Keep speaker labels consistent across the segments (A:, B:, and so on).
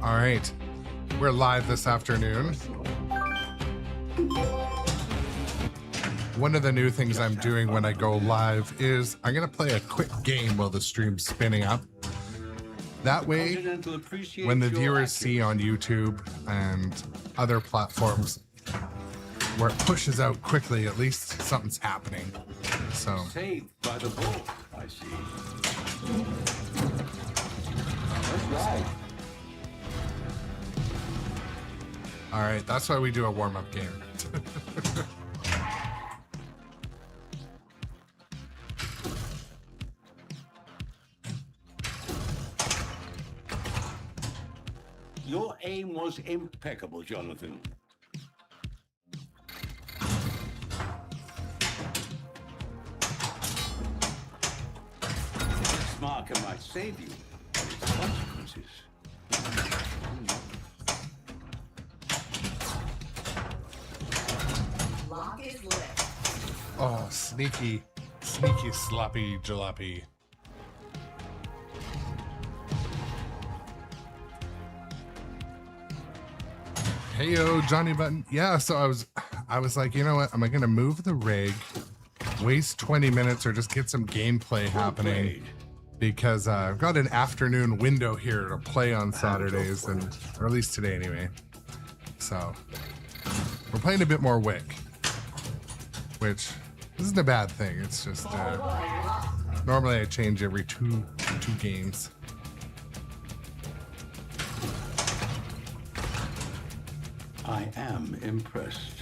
A: All right, we're live this afternoon. One of the new things I'm doing when I go live is I'm gonna play a quick game while the stream's spinning up. That way, when the viewers see on YouTube and other platforms where it pushes out quickly, at least something's happening. So.
B: Saved by the bull, I see. That's right.
A: All right, that's why we do a warm-up game.
B: Your aim was impeccable, Jonathan. This marker might save you, but its consequences.
C: Lock is lit.
A: Oh, sneaky sloppy jalopy. Heyo, Johnny Button. Yeah, so I was like, you know what? Am I gonna move the rig, waste 20 minutes, or just get some gameplay happening? Because I've got an afternoon window here to play on Saturdays, or at least today anyway. So we're playing a bit more Wick, which isn't a bad thing. It's just normally I change every two games.
B: I am impressed.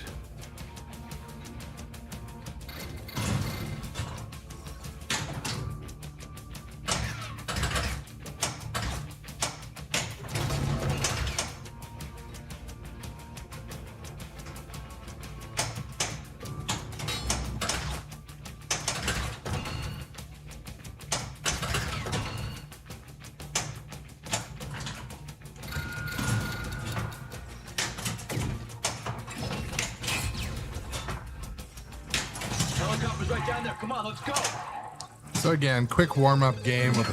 D: Helicopter's right down there. Come on, let's go.
A: So again, quick warm-up game with a...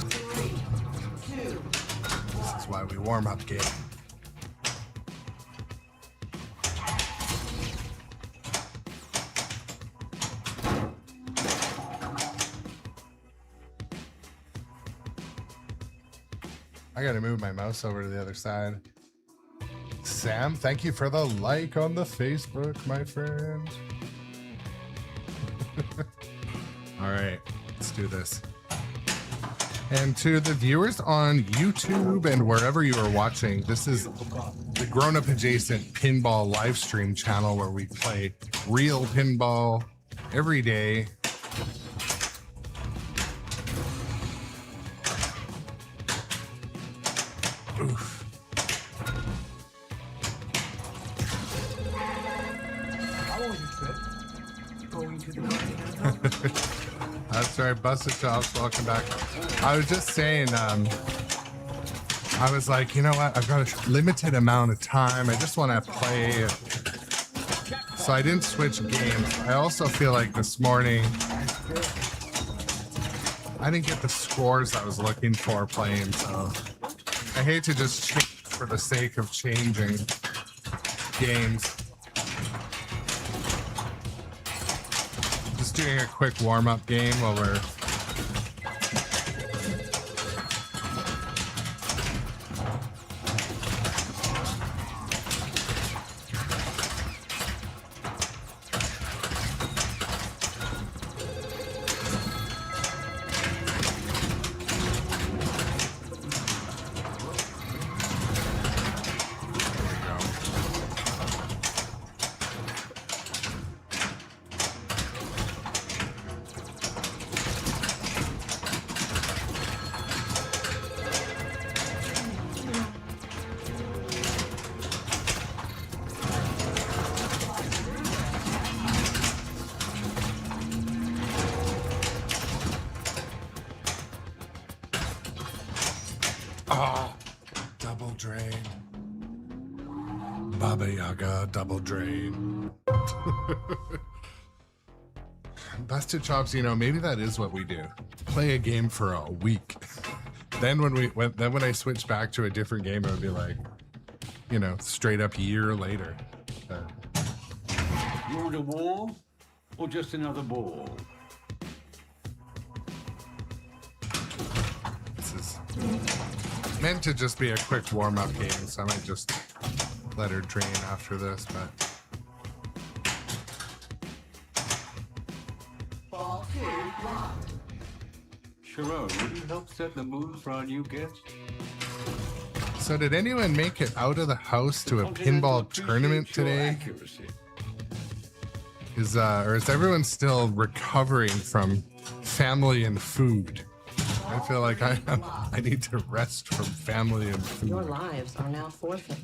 A: This is why we warm up game. I gotta move my mouse over to the other side. Sam, thank you for the like on the Facebook, my friend. All right, let's do this. And to the viewers on YouTube and wherever you are watching, this is the Grown Up Adjacent Pinball live stream channel where we play real pinball every day. Oof.
C: How was your trip? Going to the continental?
A: That's right, Busted Chops, welcome back. I was just saying, I was like, you know what, I've got a limited amount of time. I just want to play. So I didn't switch games. I also feel like this morning, I didn't get the scores I was looking for playing, so I hate to just change for the sake of changing games. Just doing a quick warm-up game while we're... Oh, double drain. Baba Yaga, double drain. Busted Chops, you know, maybe that is what we do. Play a game for a week. Then when I switch back to a different game, it would be like, you know, straight up year later.
B: You want a war? Or just another ball?
A: This is meant to just be a quick warm-up game, so I might just let her drain after this, but
E: Ball 2 blocked.
B: Sharon, would you help set the mood for our new guest?
A: so did anyone make it out of the house to a pinball tournament today? Or is everyone still recovering from family and food? I feel like I need to rest from family and food.
E: Your lives are now forfeit.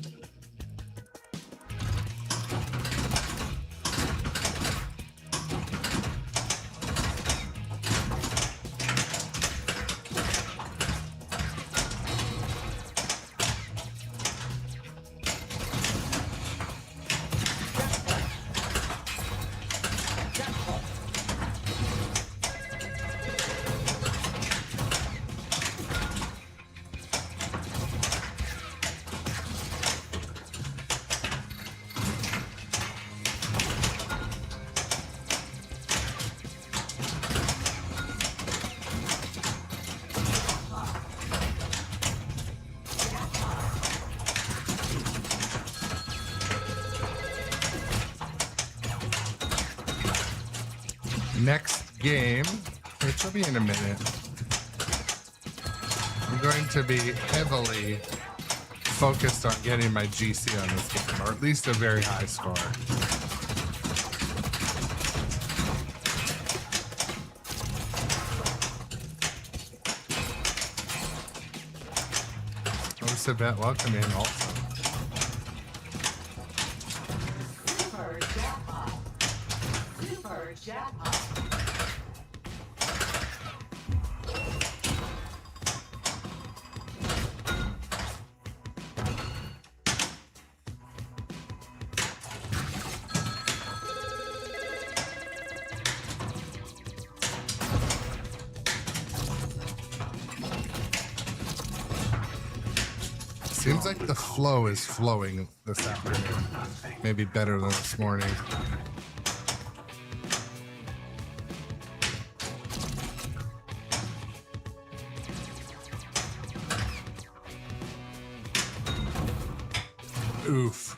A: Next game, which will be in a minute, I'm going to be heavily focused on getting my GC on this game, or at least a very high score. Sabette, welcome in also.
E: Super jackpot. Super jackpot.
A: Seems like the flow is flowing this afternoon. Maybe better than this morning. Oof.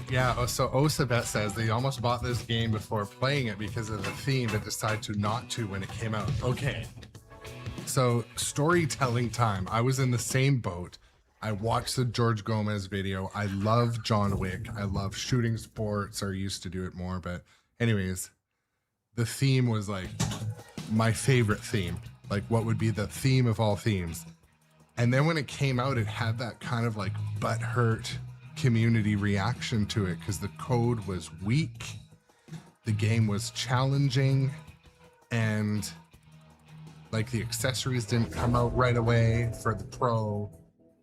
A: Yeah, so Osabet says they almost bought this game before playing it because of the theme, but decided to not to when it came out. Okay. So storytelling time. I was in the same boat. I watched the George Gomez video. I love John Wick. I love shooting sports, or used to do it more. But anyways, the theme was like my favorite theme. Like what would be the theme of all themes. And then when it came out, it had that kind of like butthurt community reaction to it because the code was weak. The game was challenging, and like the accessories didn't come out right away for the pro,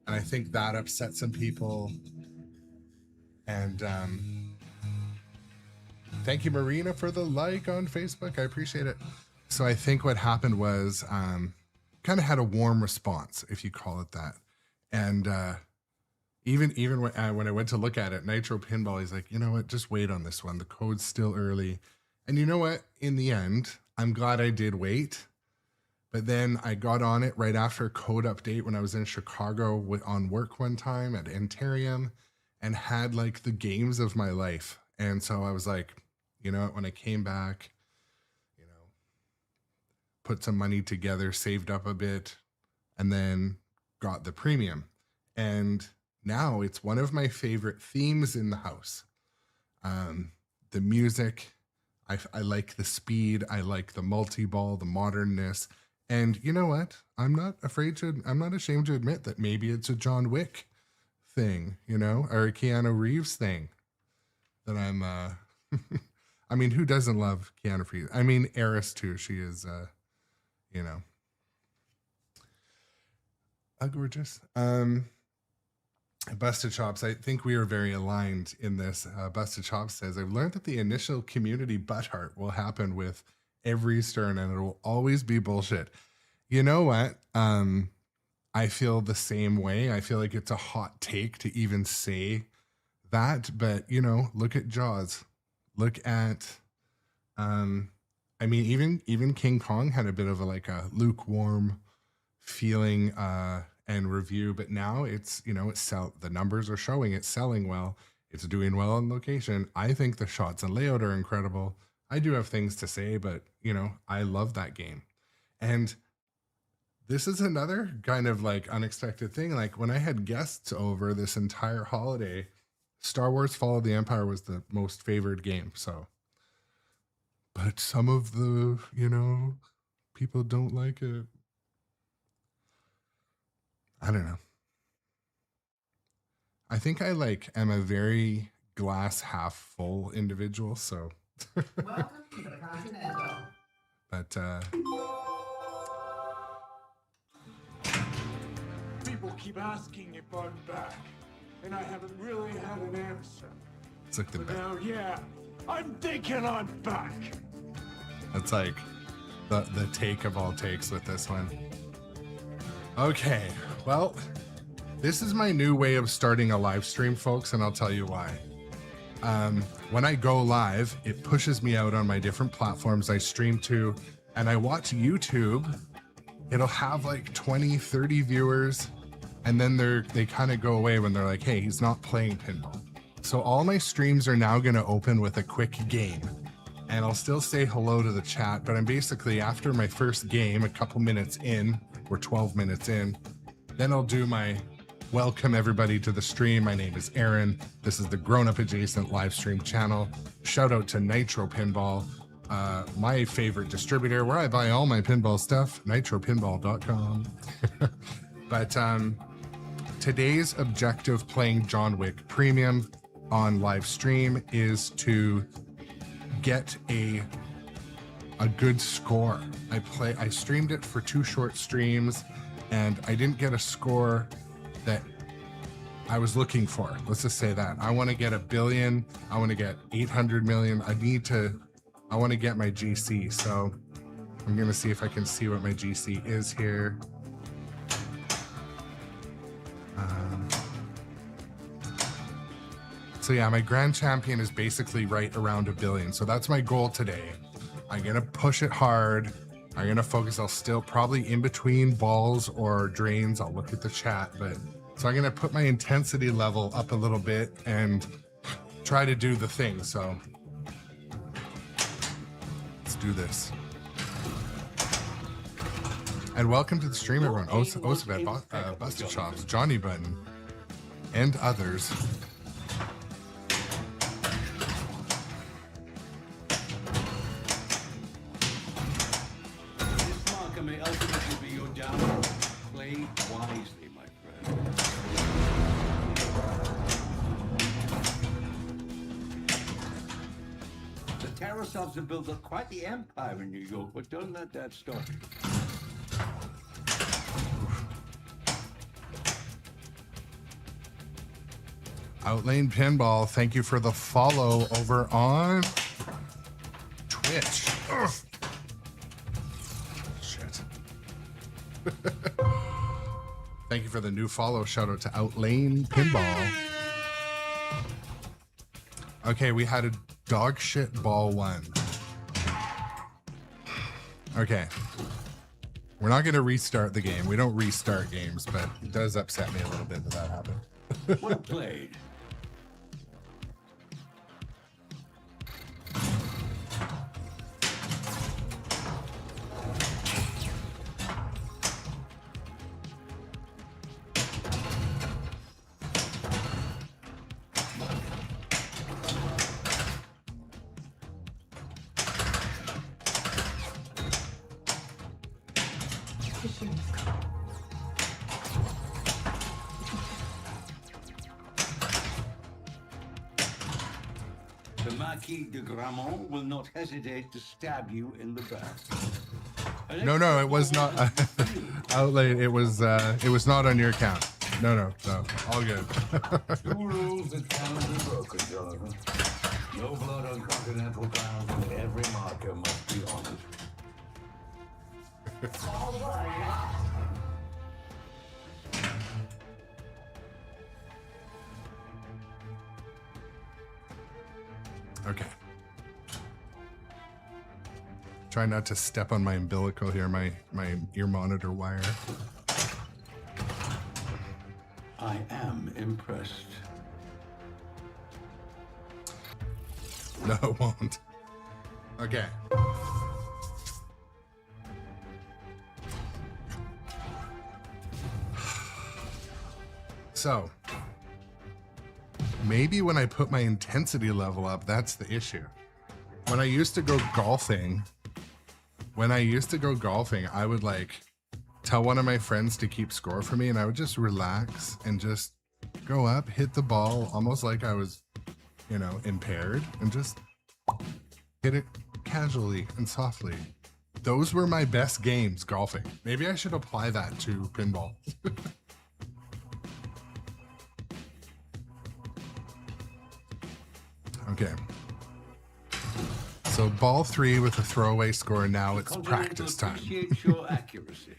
A: and I think that upset some people. And thank you, Marina, for the like on Facebook. I appreciate it. So I think what happened was kind of had a warm response, if you call it that. And even when I went to look at it, Nitro Pinball, he's like, you know what, just wait on this one. The code's still early. And you know what? In the end, I'm glad I did wait. But then I got on it right after a code update when I was in Chicago on work one time at Antarium, and had like the games of my life. And so I was like, you know what, when I came back, you know, put some money together, saved up a bit, and then got the premium. And now it's one of my favorite themes in the house. The music, I like the speed, I like the multi-ball, the modernness. And you know what? I'm not ashamed to admit that maybe it's a John Wick thing, you know, or a Keanu Reeves thing that I'm, I mean, who doesn't love Keanu Reeves? I mean, Eris too. She is, you know, gorgeous. Busted Chops, I think we are very aligned in this. Busted Chops says, I've learned that the initial community butthurt will happen with every stern, and it will always be bullshit. You know what? I feel the same way. I feel like it's a hot take to even say that, but you know, look at Jaws. Look at I mean, even King Kong had a bit of a lukewarm feeling and review, but now it's, you know, the numbers are showing it's selling well. It's doing well on location. I think the shots and layout are incredible. I do have things to say, but you know, I love that game. And this is another kind of like unexpected thing. Like when I had guests over this entire holiday, Star Wars Fall of the Empire was the most favored game. So, but some of the, you know, people don't like it. I don't know. I think I am a very glass half full individual. So,
E: Welcome to the Continental.
A: but,
C: People keep asking if I'm back, and I haven't really had an answer.
A: it's like the
C: But now, yeah, I'm thinking I'm back.
A: That's like the take of all takes with this one. Okay, well, this is my new way of starting a live stream, folks, and I'll tell you why. When I go live, it pushes me out on my different platforms I stream to, and I watch YouTube. It'll have like 20, 30 viewers, and then they kind of go away when they're like, hey, he's not playing pinball. So all my streams are now going to open with a quick game. And I'll still say hello to the chat, but I'm basically, after my first game, a couple minutes in, or 12 minutes in, then I'll do my welcome everybody to the stream. My name is Aaron. This is the Grown Up Adjacent live stream channel. Shout out to Nitro Pinball, my favorite distributor where I buy all my pinball stuff, nitropinball.com. But today's objective playing John Wick Premium on live stream is to get a good score. I streamed it for 2 short streams and I didn't get a score that I was looking for. Let's just say that. I want to get 1 billion. I want to get 800 million. I want to get my GC. So I'm going to see if I can see what my GC is here. So yeah, my grand champion is basically right around 1 billion. So that's my goal today. I'm going to push it hard. I'm going to focus. I'll still probably in between balls or drains. I'll look at the chat, but so I'm going to put my intensity level up a little bit and try to do the thing. So let's do this. And welcome to the stream, everyone. Osabet, Busted Chops, Johnny Button, and others.
B: This marker may ultimately be your downfall. Play wisely, my friend. The Tarasovs have built up quite the empire in New York, but don't let that stop you.
A: Outlane Pinball, thank you for the follow over on Twitch. Ugh. Shit. Thank you for the new follow. Shout out to Outlane Pinball. Okay, we had a dog shit ball 1. Okay. We're not going to restart the game. We don't restart games, but it does upset me a little bit that happened.
B: Well played. The Marquis de Gramont will not hesitate to stab you in the back.
A: No, it was not Outlane. It was not on your account. No, all good.
F: 2 rules that cannot be broken, Jonathan. No blood on continental ground, and every marker must be honored.
E: All blood lost.
A: Try not to step on my umbilical here, my ear monitor wire.
B: I am impressed.
A: No, it won't. Okay. So, maybe when I put my intensity level up, that's the issue. When I used to go golfing, I would like tell one of my friends to keep score for me, and I would just relax and just go up, hit the ball almost like I was, you know, impaired, and just hit it casually and softly. Those were my best games golfing. Maybe I should apply that to pinball. Okay. So ball 3 with a throwaway score. Now it's practice time.
B: Appreciate your accuracy.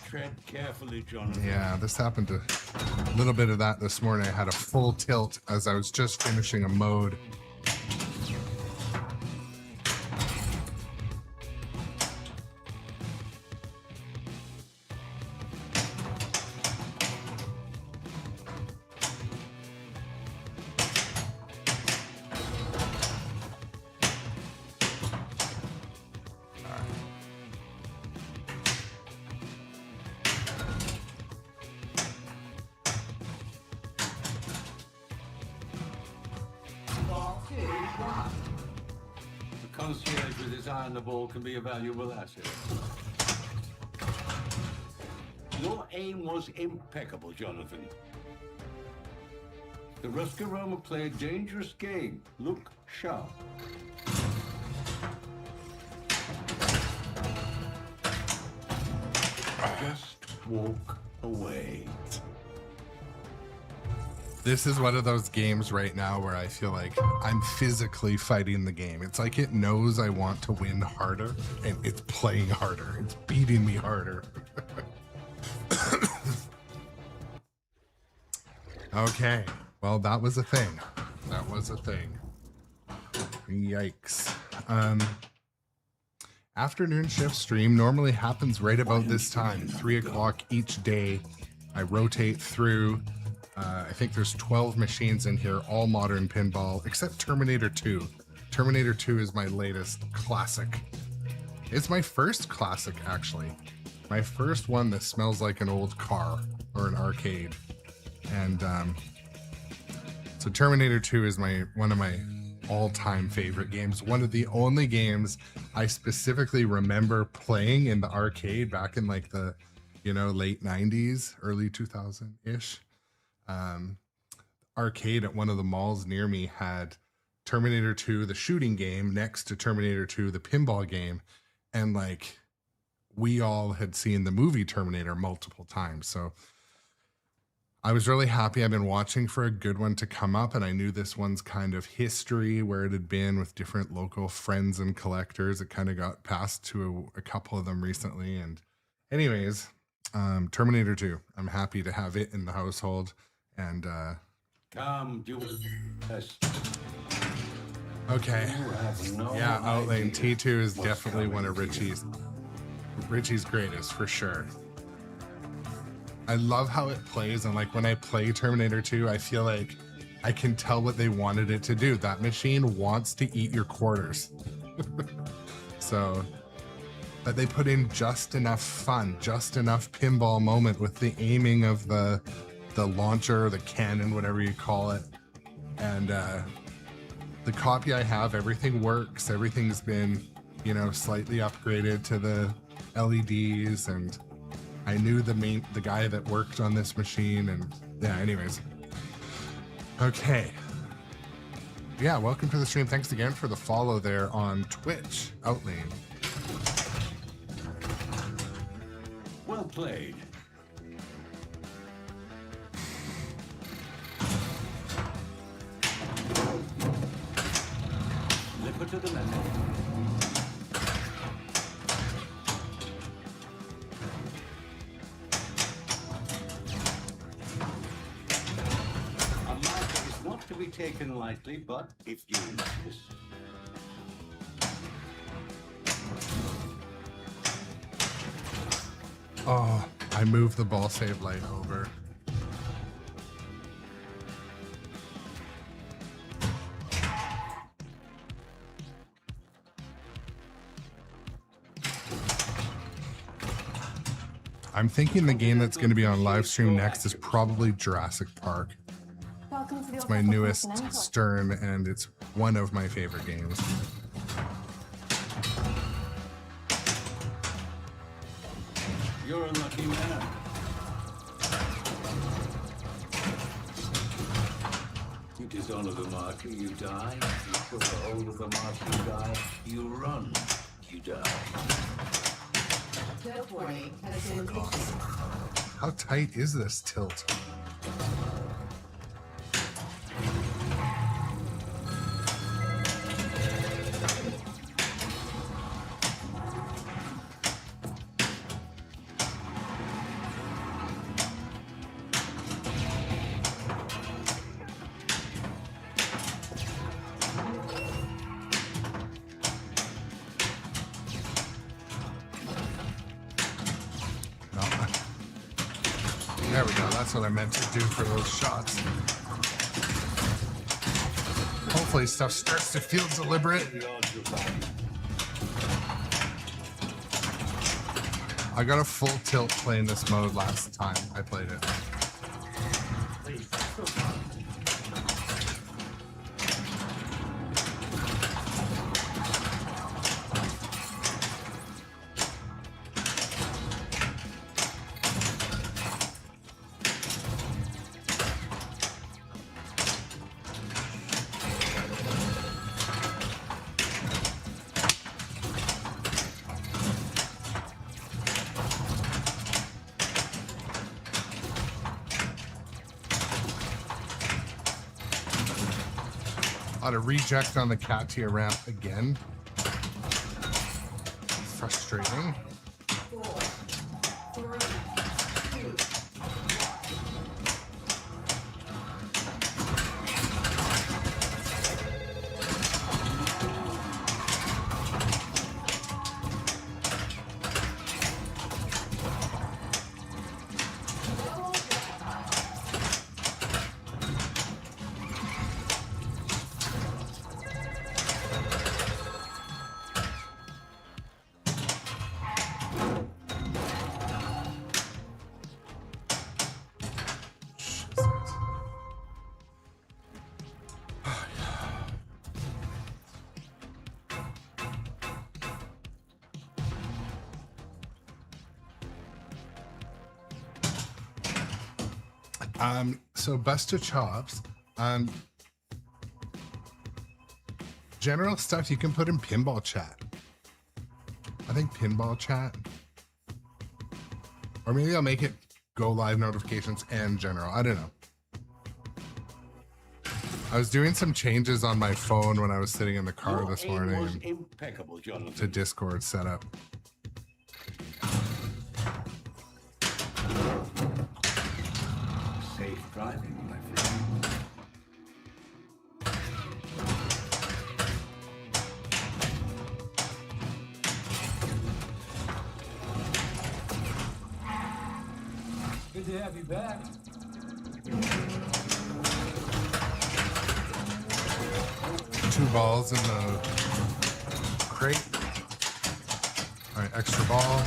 B: Tread carefully, Jonathan.
A: Yeah, this happened to a little bit of that this morning. I had a full tilt as I was just finishing a mode.
B: The concierge with his eye on the ball can be a valuable asset. Your aim was impeccable, Jonathan. The Ruscaroma play a dangerous game. Look sharp. Just walk away.
A: This is one of those games right now where I feel like I'm physically fighting the game. It's like it knows I want to win harder, and it's playing harder. It's beating me harder. Okay, well, that was a thing. That was a thing. Yikes. Afternoon shift stream normally happens right about this time, 3 o'clock each day. I rotate through. I think there's 12 machines in here, all modern pinball, except Terminator 2. Terminator 2 is my latest classic. It's my first classic, actually. My first one that smells like an old car or an arcade. And so Terminator 2 is one of my all-time favorite games. One of the only games I specifically remember playing in the arcade back in like the, you know, late 90s, early 2000-ish. Arcade at one of the malls near me had Terminator 2, the shooting game, next to Terminator 2, the pinball game. And like, we all had seen the movie Terminator multiple times. So I was really happy. I've been watching for a good one to come up, and I knew this one's kind of history, where it had been with different local friends and collectors. It kind of got passed to a couple of them recently. And anyways, Terminator 2, I'm happy to have it in the household. And
B: Come, do yes.
A: okay.
B: You have no
A: Yeah, Outlane
B: idea
A: T2 is
B: what's
A: definitely one of
B: coming for you.
A: Richie's greatest, for sure. I love how it plays, and like when I play Terminator 2, I feel like I can tell what they wanted it to do. That machine wants to eat your quarters. So, but they put in just enough fun, just enough pinball moment with the aiming of the launcher, the cannon, whatever you call it. And the copy I have, everything works. Everything's been, you know, slightly upgraded to the LEDs, and I knew the guy that worked on this machine, and yeah, anyways. Okay. Yeah, welcome to the stream. Thanks again for the follow there on Twitch, Outlane.
B: Well played. Flip it to the left. A marker is not to be taken lightly, but if you insist.
A: Oh, I moved the ball save light over. I'm thinking the game that's going to be on live stream next is probably Jurassic Park. It's my newest Stern, and it's one of my favorite games.
B: You're a lucky man.
F: You dishonor the marker, you die. You put a hold of the marker, you die. You run, you die.
E: Tilt warning has been issued.
A: How tight is this tilt? There we go. That's what I meant to do for those shots. Hopefully stuff starts to feel deliberate. I got a full tilt playing this mode last time I played it. A lot of reject on the Katia ramp again. Frustrating.
E: 4, 3, 2. So Buster Chops, general stuff you can put in Pinball chat. I think Pinball chat, or maybe I'll make it go live notifications and general. I don't know. I was doing some changes on my phone when I was sitting in the car
B: Your
A: this
B: aim
A: morning
B: was impeccable, Jonathan.
A: to Discord setup.
B: Safe driving, my friend.
D: Good to have you back.
A: Two balls in the crate. All right, extra ball.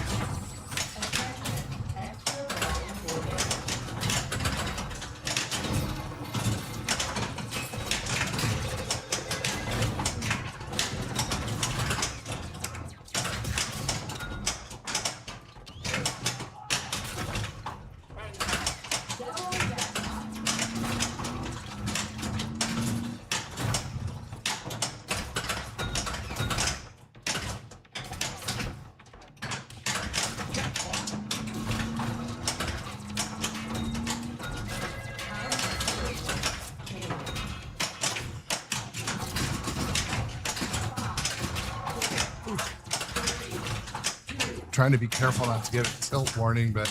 A: Trying to be careful not to get a tilt warning, but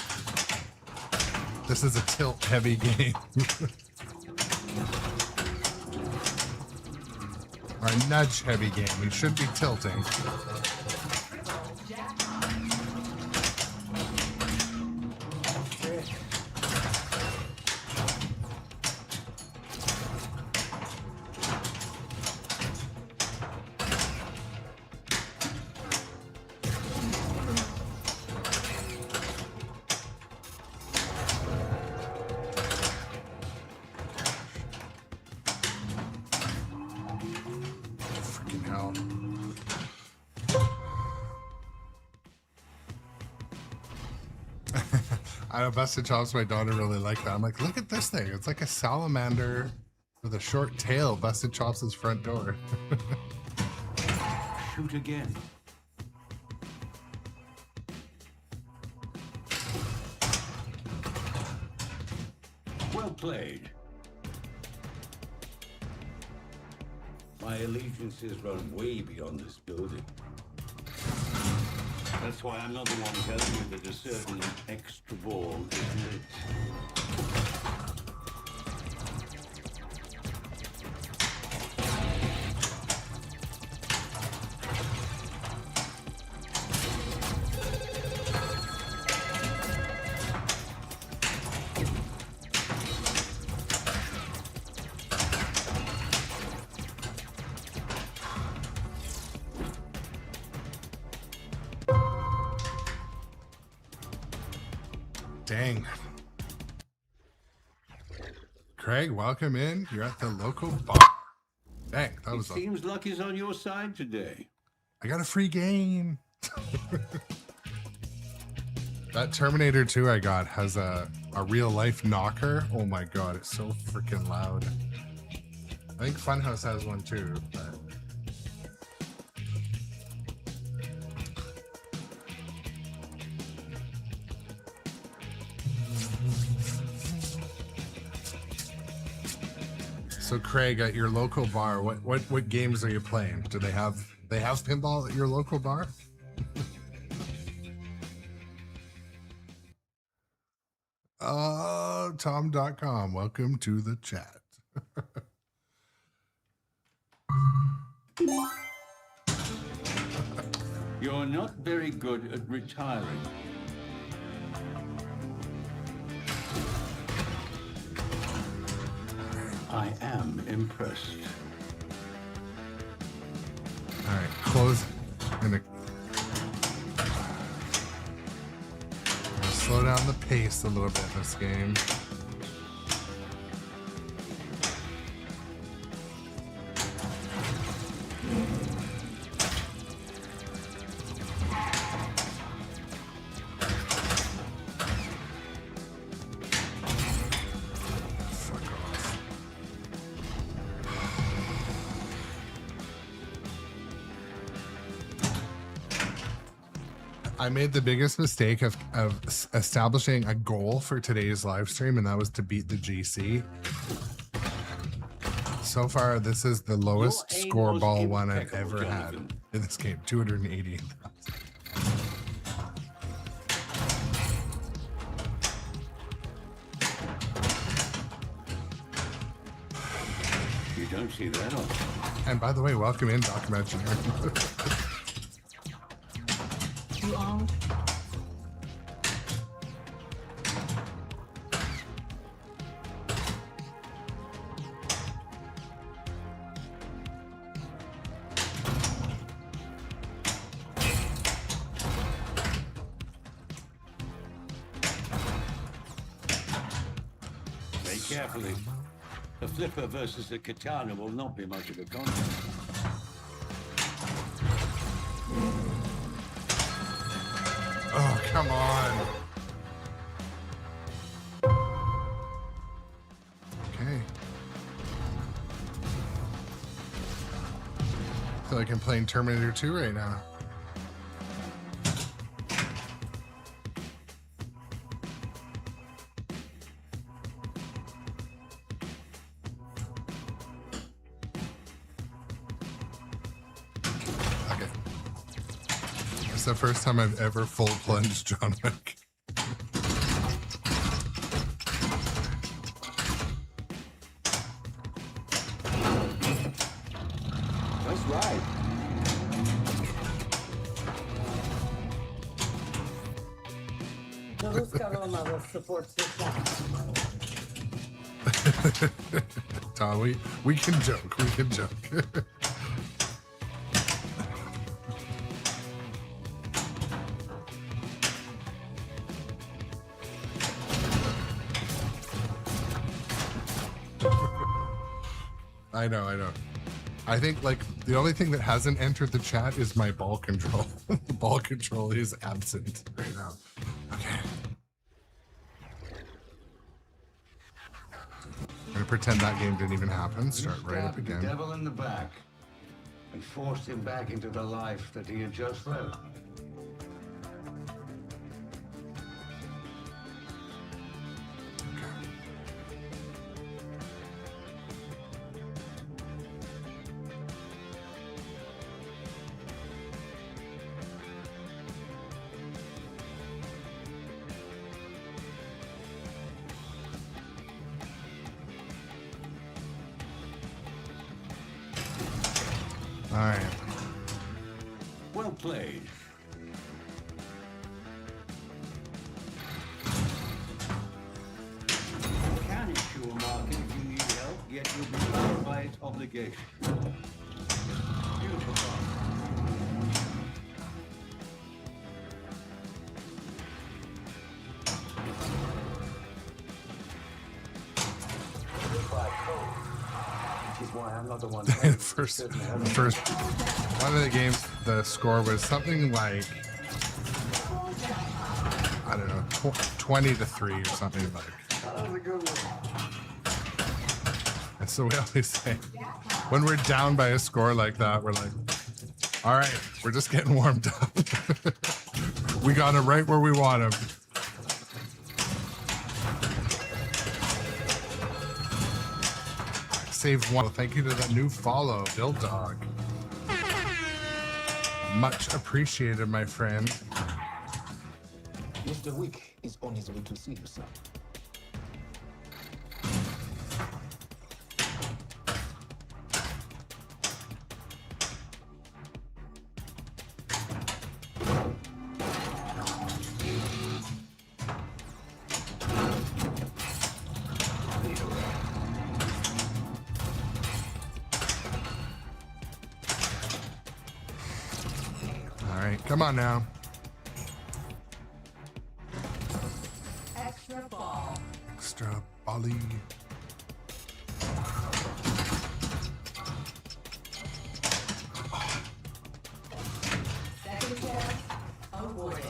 A: this is a tilt heavy game. Our nudge heavy game. We should be tilting. I know Busted Chops, my daughter really liked that. I'm like, look at this thing. It's like a salamander with a short tail. Busted Chops' front door.
B: Shoot again. Well played. My allegiances run way beyond this building. That's why I'm not the one telling you that a certain extra ball is lit.
A: Dang. Craig, welcome in. You're at the local bar. Dang, that was.
B: It seems luck is on your side today.
A: I got a free game. That Terminator 2 I got has a real life knocker. Oh my god, it's so freaking loud. I think Funhouse has one too, but. So Craig, at your local bar, what games are you playing? Do they have pinball at your local bar? Tom.com. Welcome to the chat.
B: You're not very good at retiring. I am impressed.
A: All right, close. Gonna slow down the pace a little bit in this game. I made the biggest mistake of establishing a goal for today's live stream, and that was to beat the GC. So far, this is the lowest score ball one I've ever had in this game, 288,000.
B: You don't see that often.
A: And by the way, welcome in, Doc Imaginary.
G: You owned?
B: Very carefully. The flipper versus the katana will not be much of a contest.
A: Oh, come on. Okay. I feel like I'm playing Terminator 2 right now. It's the first time I've ever full plunged John Wick.
B: Nice ride.
H: The Ruscaroma will support system.
A: Tom, we can joke. We can joke. I know. I think like the only thing that hasn't entered the chat is my ball control. The ball control is absent right now. Okay. I'm gonna pretend that game didn't even happen. Start right up
F: Stabbed the
A: again.
F: devil in the back and forced him back into the life that he had just led.
A: All right.
B: Well played. You can issue a market if you need help, yet you'll be bound by its obligation. Beautiful thought.
F: Which is why I'm not the one.
A: first one of the games, the score was something like, I don't know, 20-3 or something like. And so we always say, when we're down by a score like that, we're like, all right, we're just getting warmed up. We got him right where we want him. Saved one. Thank you to that new follow, Bill Dog. Much appreciated, my friend.
D: Mr. Wick is on his way to see you, sir.
A: All right, come on now.
G: Extra ball.
A: Extra volley.
G: Second test awarded.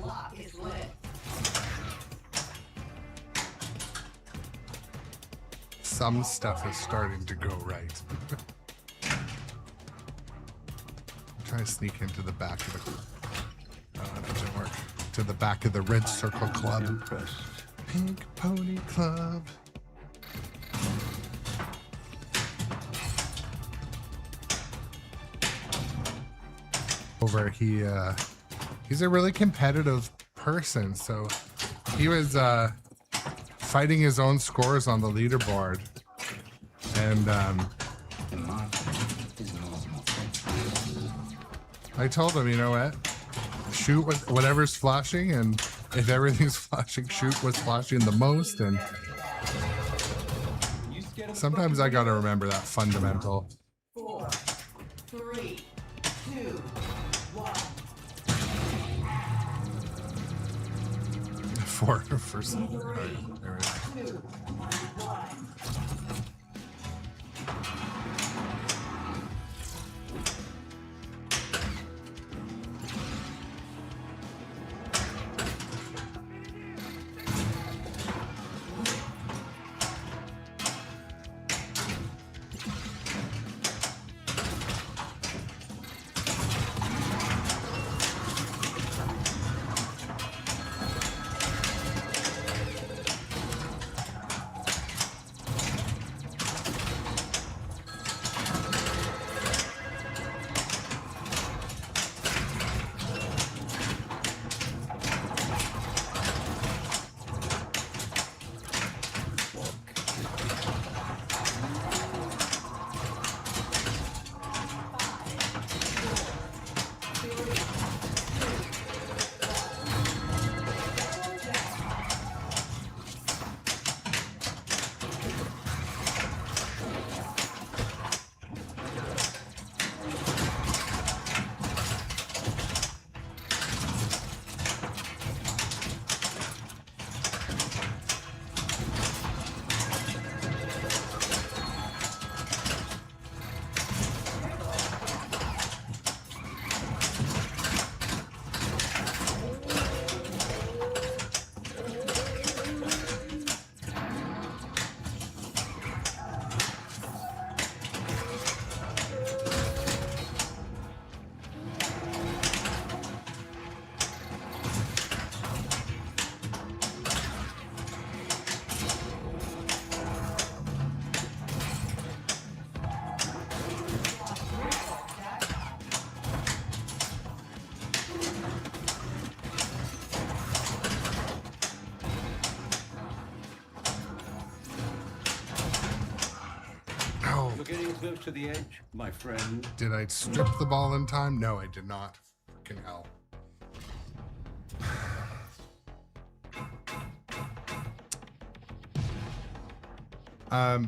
G: Block is lit.
A: Some stuff is starting to go right. Try to sneak into the back of the. Oh, that didn't work. To the back of the Red Circle Club.
B: Impressed.
A: Pink Pony Club. Over he's a really competitive person, so he was fighting his own scores on the leaderboard, and I told him, you know what, shoot whatever's flashing, and if everything's flashing, shoot what's flashing the most. And sometimes I gotta remember that fundamental.
G: 4, 3, 2, 1.
A: For some. All right, there we go.
G: 2, 1.
A: No.
B: You're getting close to the edge, my friend.
A: Did I strip the ball in time? No, I did not. Fucking hell.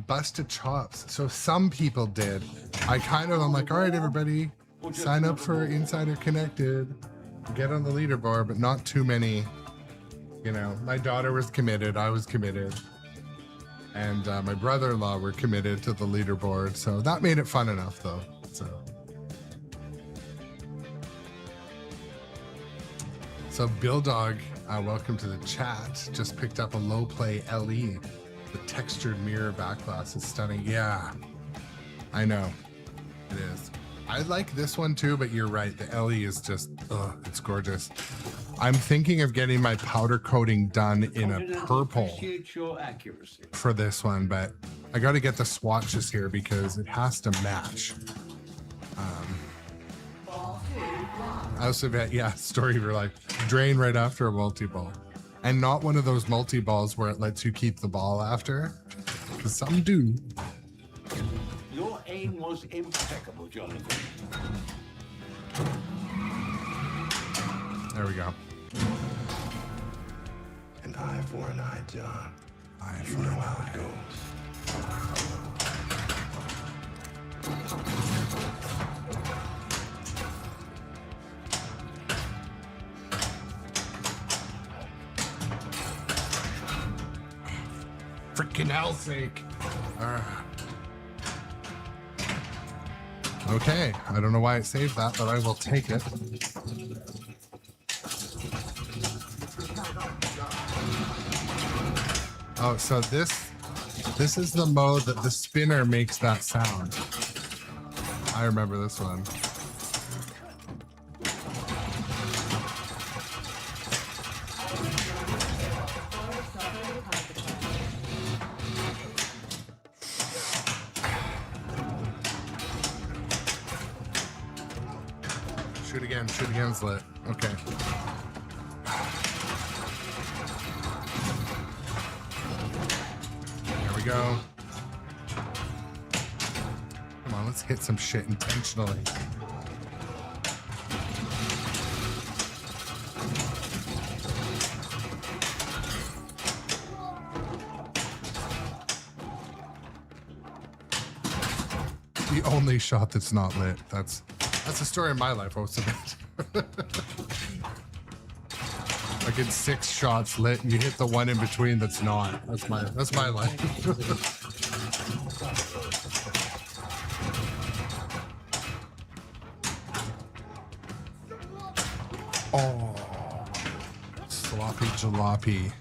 A: Busted chops. So some people did. I'm like, all right, everybody, sign up for Insider Connected, get on the leaderboard, but not too many. You know, my daughter was committed, I was committed, and my brother-in-law were committed to the leaderboard. So that made it fun enough, though. So Bill Dog, welcome to the chat. Just picked up a low play LE. The textured mirror back glass is stunning. Yeah, I know. It is. I like this one too, but you're right. The LE is just, it's gorgeous. I'm thinking of getting my powder coating done in a purple
B: Appreciate your accuracy.
A: for this one, but I got to get the swatches here because it has to match.
G: Ball 2, block.
A: I also bet, yeah, story of your life. Drain right after a multi-ball. And not one of those multi-balls where it lets you keep the ball after. Because some do.
B: Your aim was impeccable, Jonathan.
A: There we go.
F: An eye for an eye, John.
A: Eye
F: You
A: for
F: know
A: an
F: how
A: eye.
F: it goes.
A: Freaking hell's sake. Okay, I don't know why it saved that, but I will take it. Oh, so this is the mode that the spinner makes that sound. I remember this one. Shoot again's lit. Okay. There we go. Come on, let's hit some shit intentionally. The only shot that's not lit. That's the story of my life, most of it. I get 6 shots lit and you hit the one in between that's not. That's my life. Oh, sloppy jalopy.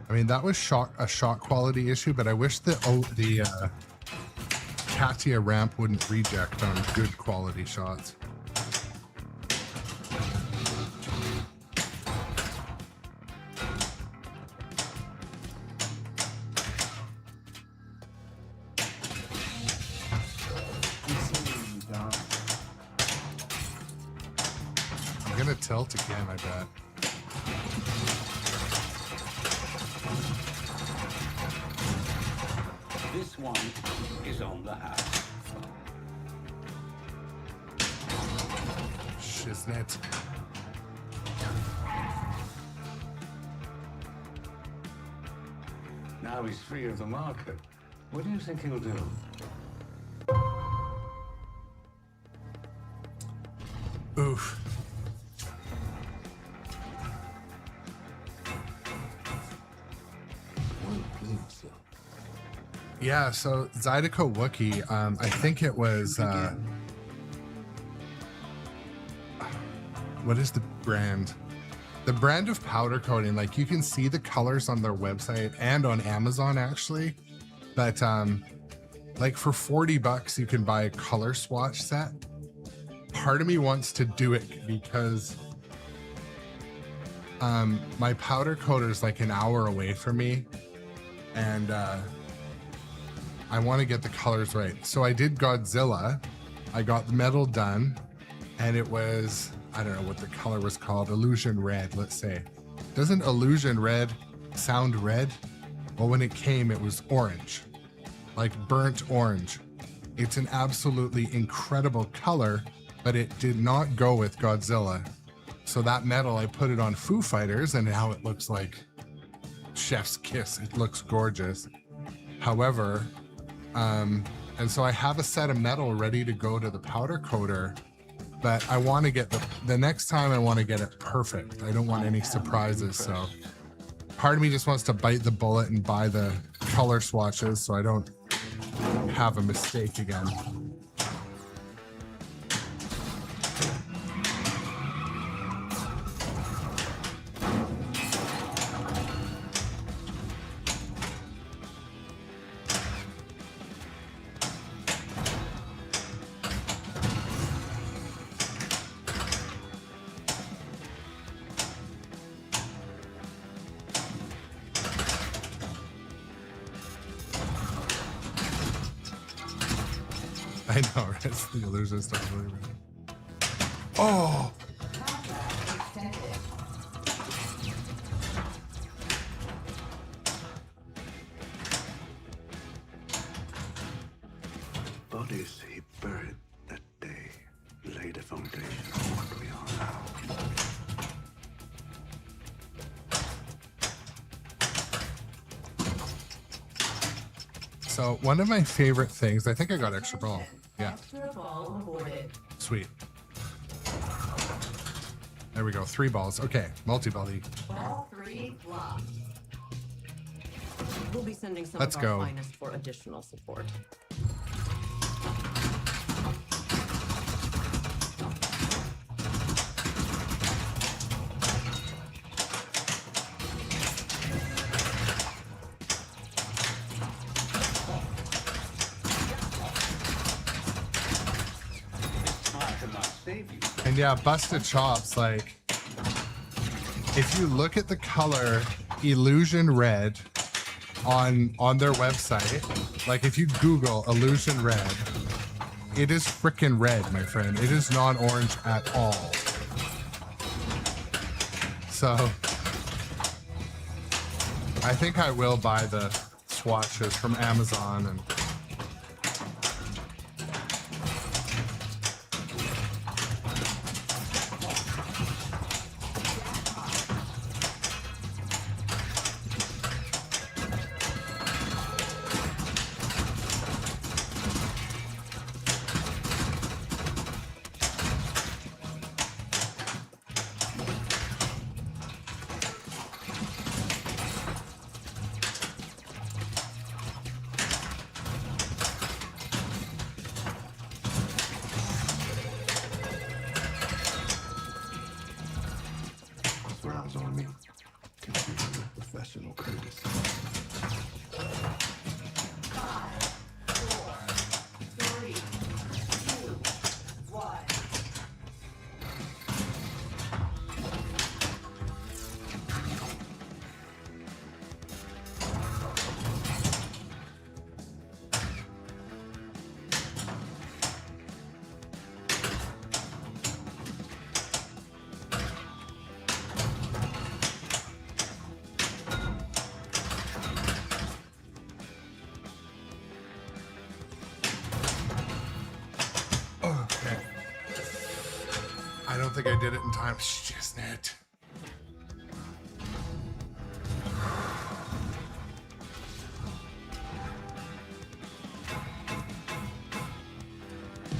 A: I mean, that was a shot quality issue, but I wish the Katia ramp wouldn't reject on good quality shots. I'm gonna tilt again, I bet.
B: This one is on the house.
A: Shiznit.
F: Now he's free of the market. What do you think he'll do?
A: Oof. Yeah, so Zydeco Wookie, I think it was, what is the brand? The brand of powder coating, like you can see the colors on their website and on Amazon actually, but like for $40 you can buy a color swatch set. Part of me wants to do it because My powder coater is like an hour away from me, and I want to get the colors right. So I did Godzilla. I got the metal done, and it was, I don't know what the color was called, illusion red, let's say. Doesn't illusion red sound red? Well, when it came, it was orange, like burnt orange. It's an absolutely incredible color, but it did not go with Godzilla. So that metal, I put it on Foo Fighters, and now it looks like chef's kiss. It looks gorgeous. However, and so I have a set of metal ready to go to the powder coater, but I want to get the next time I want to get it perfect. I don't want any surprises. So part of me just wants to bite the bullet and buy the color swatches so I don't have a mistake again. I know, right? The illusion stuff really bad. Oh!
F: Bodies he buried that day laid a foundation for what we are now.
A: So one of my favorite things, I think I got extra ball. Yeah,
G: Extra ball awarded.
A: sweet. There we go, 3 balls. Okay, multi-ball league.
G: Ball 3 blocked.
H: We'll be sending some
A: Let's
H: of our
A: go.
H: finest for additional support.
A: And yeah, busted chops, like if you look at the color illusion red on their website, like if you Google illusion red, it is freaking red, my friend. It is not orange at all. So I think I will buy the swatches from Amazon and
F: Rounds on me. Confusion with professional courtesy.
G: 5, 4, 3, 2, 1.
A: okay. I don't think I did it in time. Just it.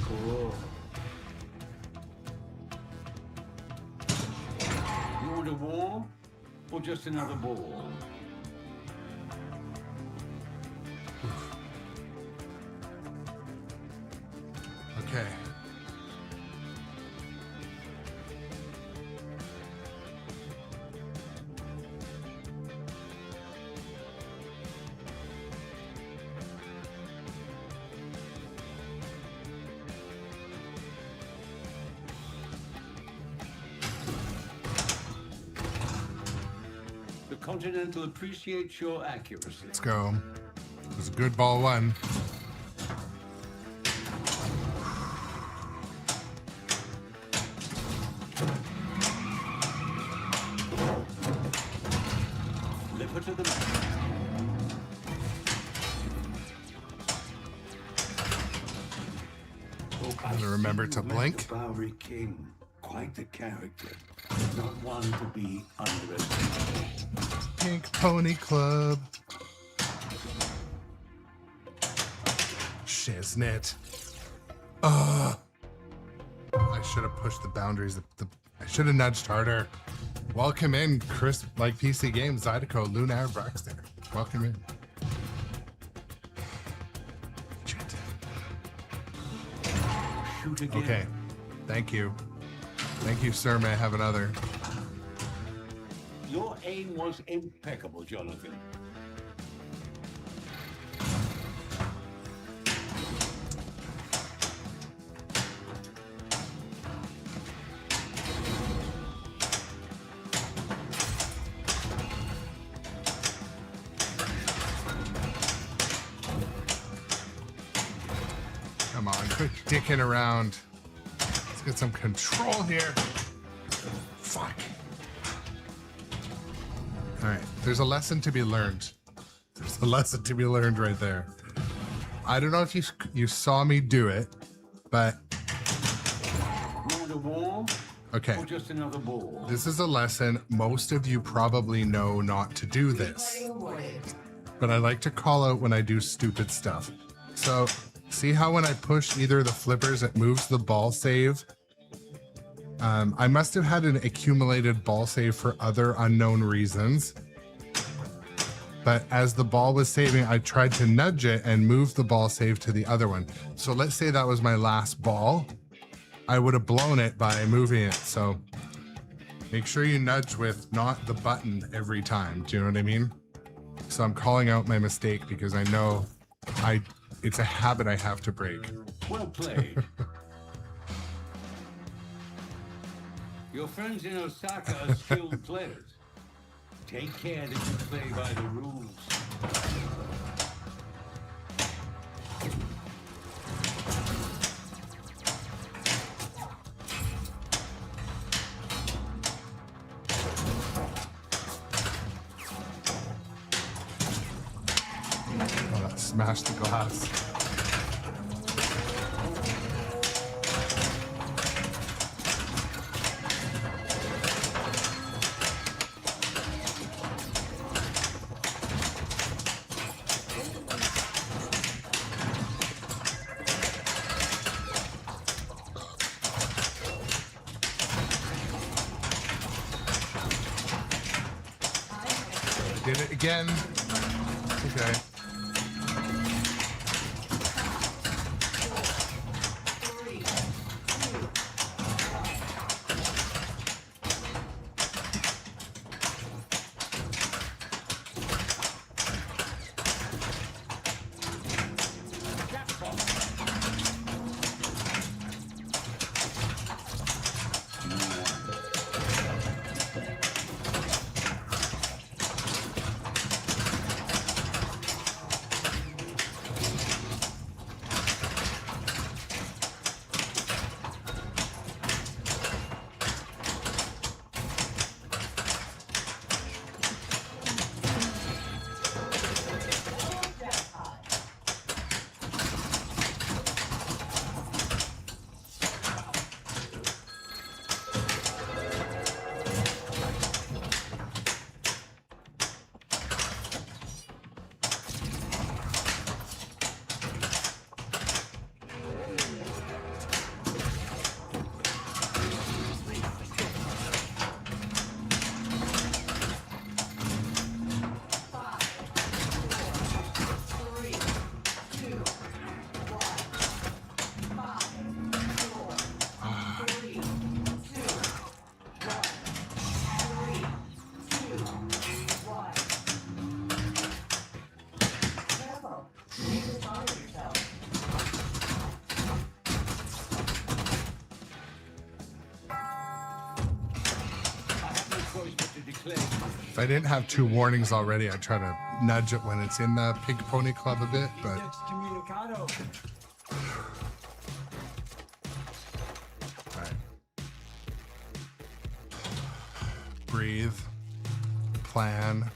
F: Cool.
B: You want a war or just another ball?
A: Okay.
B: Continental appreciates your accuracy.
A: Let's go. It was a good ball one.
B: Flipper to the left.
A: Gotta remember to blink.
B: The Bowery King, quite the character. Not one to be underestimated.
A: Pink Pony Club. Shiznit. I should have pushed the boundaries. I should have nudged harder. Welcome in, Chris, like PC Games, Zydeco, Lunar Baxter. Welcome in. Shit.
B: Shoot again.
A: Okay. Thank you. Thank you, sir. May I have another?
B: Your aim was impeccable, Jonathan.
A: Come on, quit dicking around. Let's get some control here. Fuck. All right, there's a lesson to be learned. There's a lesson to be learned right there. I don't know if you saw me do it, but
B: Want a wall
A: okay.
B: or just another ball?
A: This is a lesson. Most of you probably know not to do this, but I like to call out when I do stupid stuff. So see how when I push either of the flippers, it moves the ball save? I must have had an accumulated ball save for other unknown reasons. But as the ball was saving, I tried to nudge it and move the ball save to the other one. So let's say that was my last ball. I would have blown it by moving it. So make sure you nudge with not the button every time. Do you know what I mean? So I'm calling out my mistake because I know it's a habit I have to break.
B: Well played. Your friends in Osaka are skilled players. Take care that you play by the rules.
A: Oh, that smashed the glass. Did it again. Okay. If I didn't have 2 warnings already, I'd try to nudge it when it's in the Pink Pony Club a bit, but
C: Excommunicado.
A: all right. Breathe. Plan.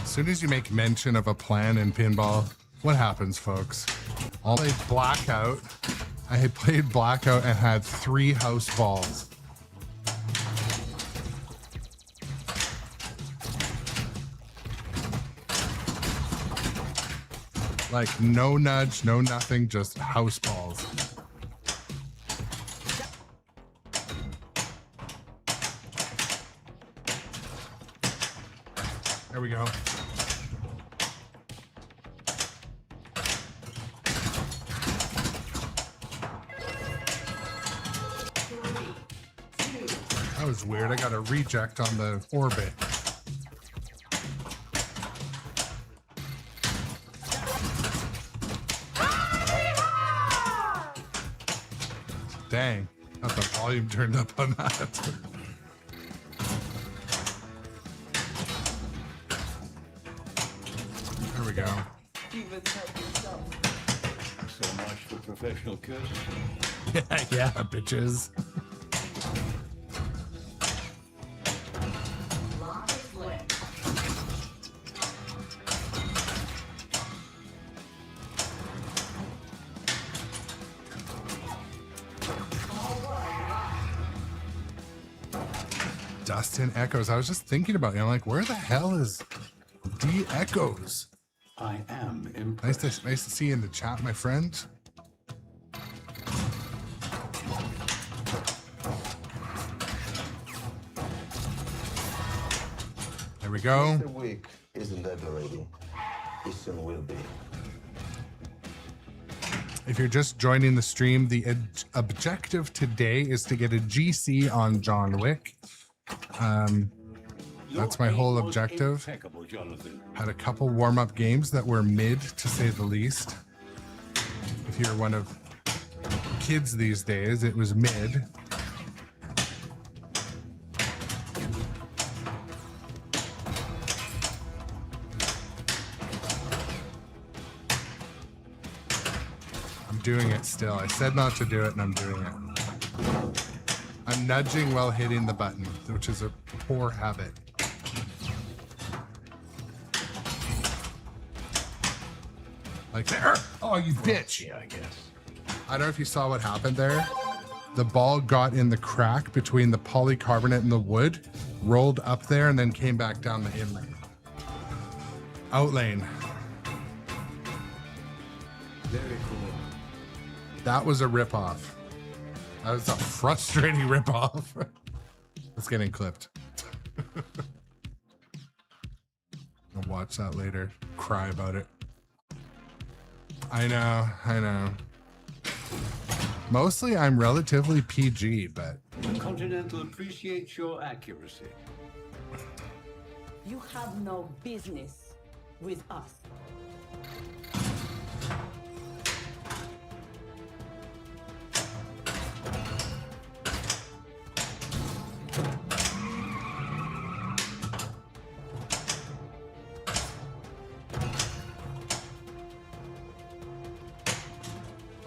A: As soon as you make mention of a plan in pinball, what happens, folks? I played Blackout. I had played Blackout and had 3 house balls. Like no nudge, no nothing, just house balls. There we go. That was weird. I got a reject on the orbit. Dang, got the volume turned up on that. There we go.
B: So much for professional courtesy.
A: Yeah, bitches.
G: Lock is lit.
A: Dustin Echoes. I was just thinking about you. I'm like, where the hell is D Echoes?
B: I am impressed.
A: Nice to see you in the chat, my friend. There we go.
D: Mr. Wick isn't dead already. He soon will be.
A: If you're just joining the stream, the objective today is to get a GC on John Wick. That's my whole objective.
B: Impeccable, Jonathan.
A: Had a couple warm-up games that were mid, to say the least. If you're one of kids these days, it was mid. I'm doing it still. I said not to do it, and I'm doing it. I'm nudging while hitting the button, which is a poor habit. Like there. Oh, you bitch.
B: Yeah, I guess.
A: I don't know if you saw what happened there. The ball got in the crack between the polycarbonate and the wood, rolled up there, and then came back down the in lane. Out lane.
B: Very cool.
A: That was a ripoff. That was a frustrating ripoff. It's getting clipped. I'll watch that later. Cry about it. I know. Mostly I'm relatively PG, but
B: Continental appreciates your accuracy.
I: You have no business with us.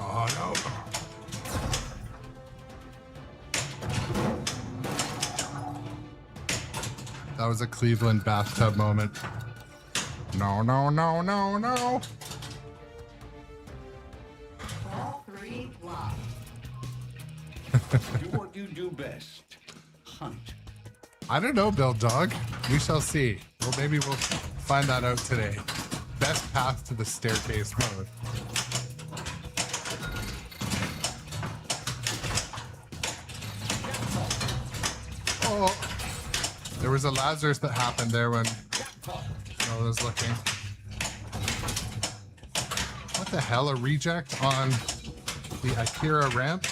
A: oh no. That was a Cleveland bathtub moment. No.
G: All 3 locked.
B: Do what you do best. Hunt.
A: I don't know, Bill Dog. We shall see. Well, maybe we'll find that out today. Best path to the staircase mode. Oh, there was a Lazarus that happened there when I was looking. What the hell? A reject on the Akira ramp?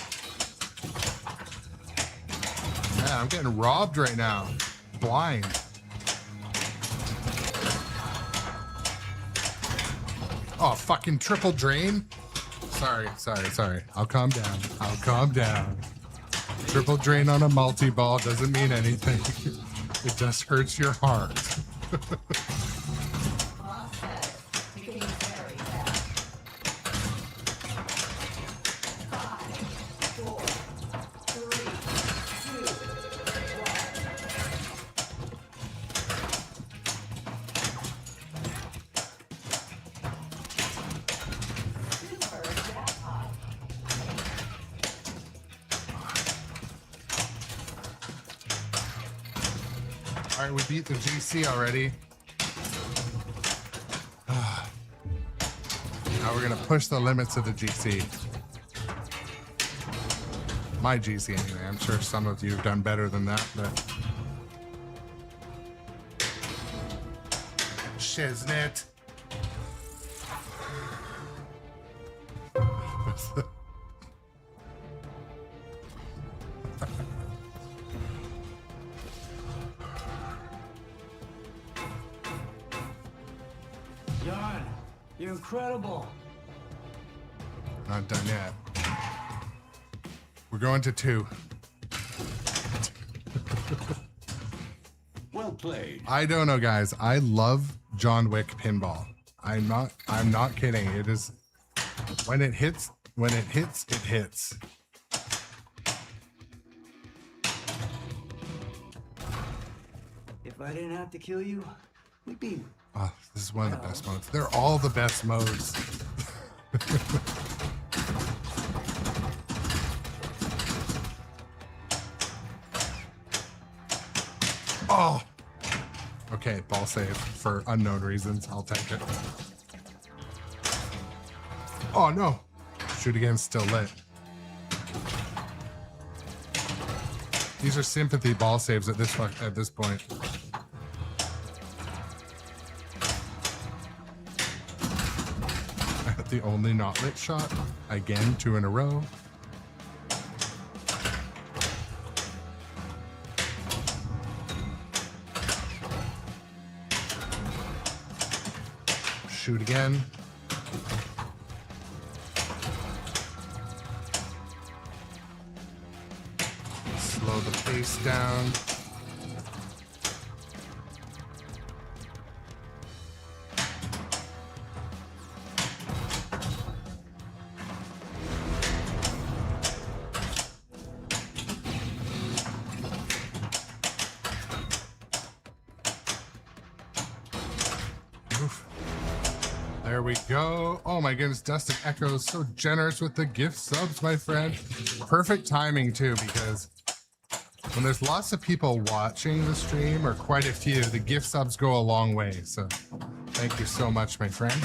A: Yeah, I'm getting robbed right now. Blind. Oh, fucking triple drain. Sorry. I'll calm down. Triple drain on a multi-ball doesn't mean anything. It just hurts your heart.
G: Being very fast. 5, 4, 3, 2, 1. Super jackpot.
A: All right, we beat the GC already. Now we're gonna push the limits of the GC. My GC anyway. I'm sure some of you have done better than that, but shiznit.
B: John, you're incredible.
A: Not done yet. We're going to 2.
B: Well played.
A: I don't know, guys. I love John Wick pinball. I'm not kidding. It is when it hits, it hits.
B: If I didn't have to kill you, we'd be.
A: Oh, this is one of the best modes. They're all the best modes. Oh. Okay, ball save for unknown reasons. I'll take it. Oh no. Shoot again, still lit. These are sympathy ball saves at this point. The only not lit shot. Again, 2 in a row. Shoot again. Slow the pace down. There we go. Oh my goodness, Dustin Echo is so generous with the gift subs, my friend. Perfect timing too, because when there's lots of people watching the stream, or quite a few, the gift subs go a long way. So thank you so much, my friend.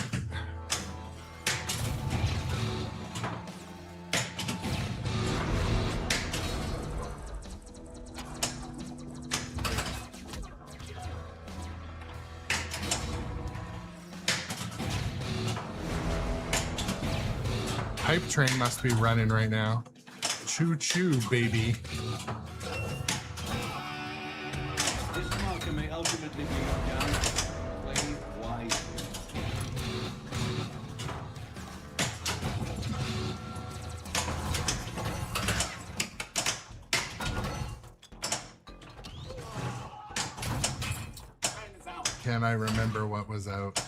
A: Hype train must be running right now. Choo choo, baby.
B: This marker may ultimately be done. Play wisely.
A: Can I remember what was out?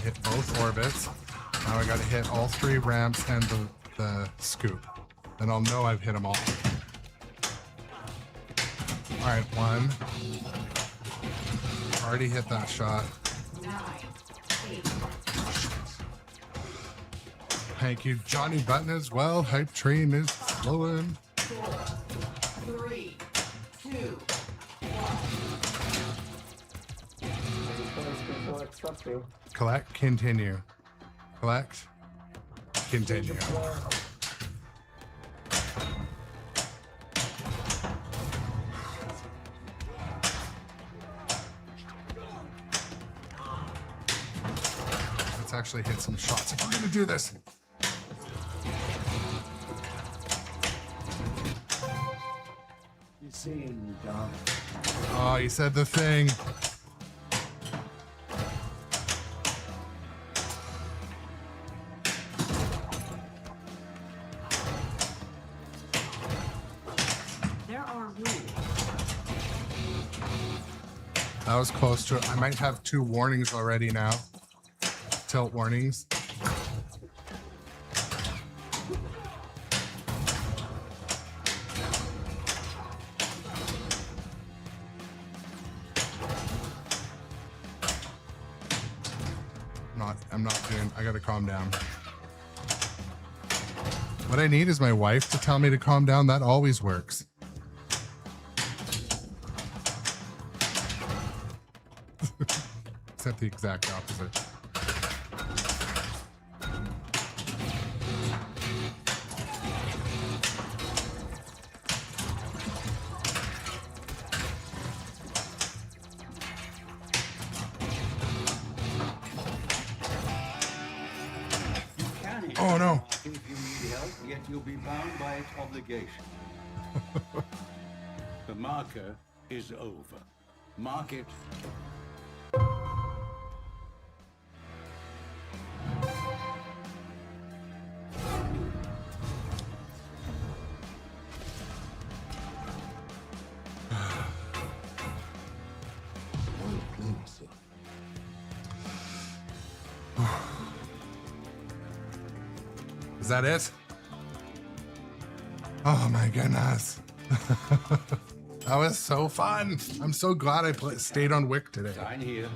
A: Hit both orbits. Now I gotta hit all 3 ramps and the scoop. Then I'll know I've hit them all. Alright, 1. Already hit that shot.
G: 9, 8,
A: Thank you, Johnny Button as well. Hype train is flowing.
G: 4, 3, 2,
A: Collect, continue. Collect, continue. Let's actually hit some shots if we're gonna do this.
B: You see, John.
A: Oh, you said the thing. That was close to it. I might have 2 warnings already now. Tilt warnings. I'm not doing, I gotta calm down. What I need is my wife to tell me to calm down. That always works. Except the exact opposite. Oh no.
B: If you need help, yet you'll be bound by its obligation. The marker is over. Mark it.
A: Is that it? Oh my goodness. That was so fun. I'm so glad I stayed on Wick today.
B: Sign here.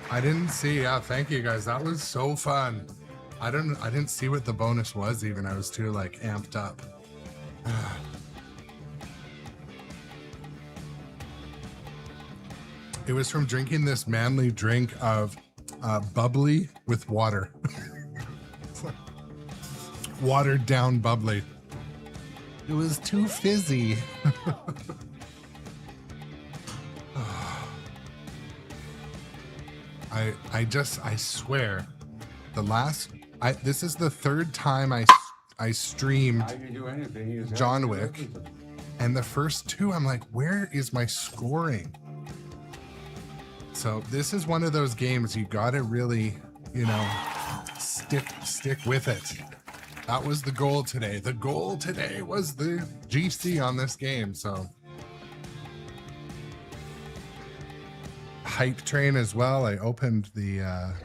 A: I didn't see. Yeah, thank you guys. That was so fun. I didn't see what the bonus was even. I was too like amped up. It was from drinking this manly drink of bubbly with water. Watered down bubbly. It was too fizzy. I swear, this is the 3rd time I streamed
B: I can do anything. You just
A: John
B: have to do
A: Wick,
B: everything.
A: and the first 2 I'm like, where is my scoring? So this is one of those games you gotta really, stick with it. That was the goal today. The goal today was the GC on this game. So hype train as well. I opened the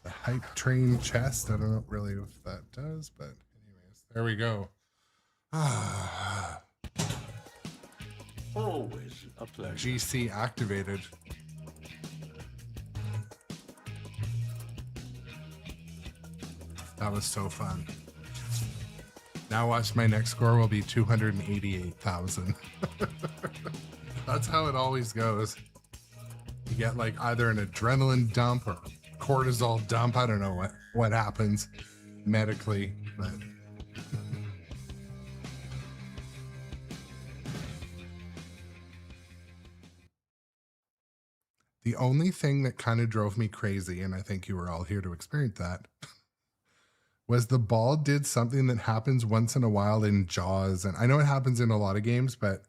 A: hype train chest. I don't know really if that does, but anyways, there we go.
B: Always a pleasure.
A: GC activated. That was so fun. Now watch, my next score will be 288,000. That's how it always goes. You get like either an adrenaline dump or cortisol dump. I don't know what happens medically, but the only thing that kind of drove me crazy, and I think you were all here to experience that, was the ball did something that happens once in a while in Jaws. And I know it happens in a lot of games, but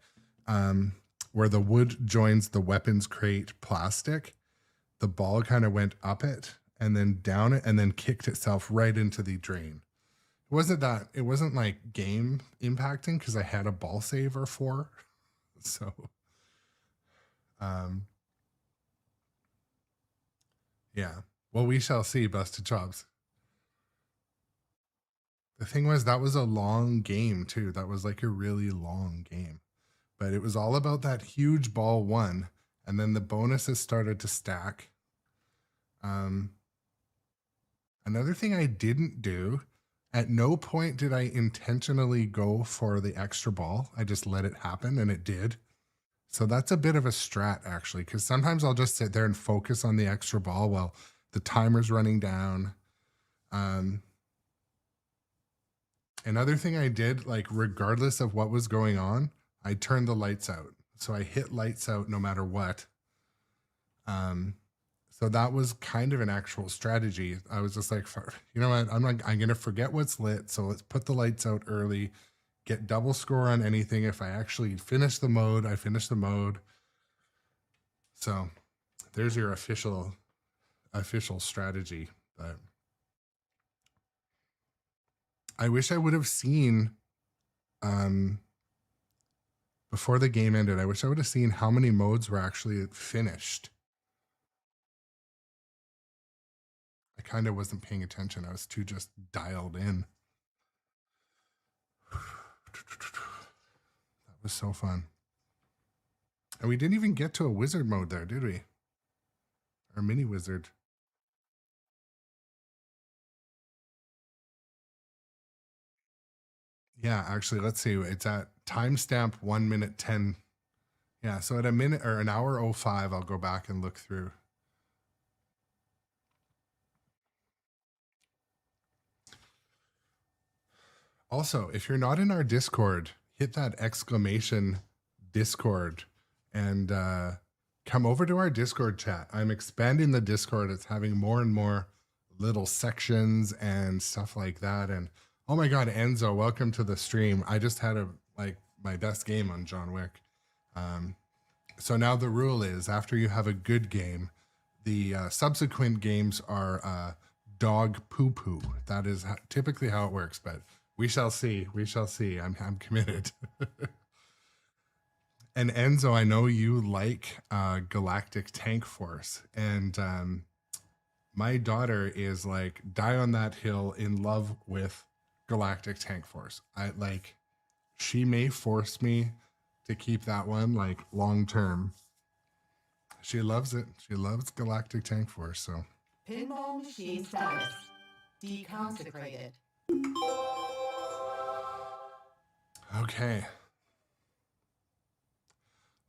A: where the wood joins the weapons crate plastic, the ball kind of went up it and then down it and then kicked itself right into the drain. It wasn't like game impacting because I had a ball saver for. So, yeah. Well, we shall see, Busted Chops. The thing was, that was a long game too. That was like a really long game, but it was all about that huge ball one. And then the bonuses started to stack. Another thing I didn't do, at no point did I intentionally go for the extra ball. I just let it happen and it did. So that's a bit of a strat actually, because sometimes I'll just sit there and focus on the extra ball while the timer's running down. Another thing I did, like regardless of what was going on, I turned the lights out. So I hit lights out no matter what. So that was kind of an actual strategy. I was just like, you know what? I'm going to forget what's lit. So let's put the lights out early, get double score on anything. If I actually finish the mode, I finish the mode. So there's your official official strategy, but I wish I would have seen, before the game ended, I wish I would have seen how many modes were actually finished. I kind of wasn't paying attention. I was too just dialed in. That was so fun. And we didn't even get to a wizard mode there, did we? Or mini wizard. Yeah, actually, let's see. It's at timestamp 1 minute 10. Yeah, so at a minute or an hour 05, I'll go back and look through. Also, if you're not in our Discord, hit that exclamation Discord and come over to our Discord chat. I'm expanding the Discord. It's having more and more little sections and stuff like that. And oh my God, Enzo, welcome to the stream. I just had my best game on John Wick. So now the rule is after you have a good game, the subsequent games are dog poo poo. That is typically how it works, but we shall see. We shall see. I'm committed. And Enzo, I know you like Galactic Tank Force, and my daughter is like die on that hill in love with Galactic Tank Force. She may force me to keep that one like long term. She loves it. She loves Galactic Tank Force. So
G: Pinball machine status deconsecrated.
A: okay.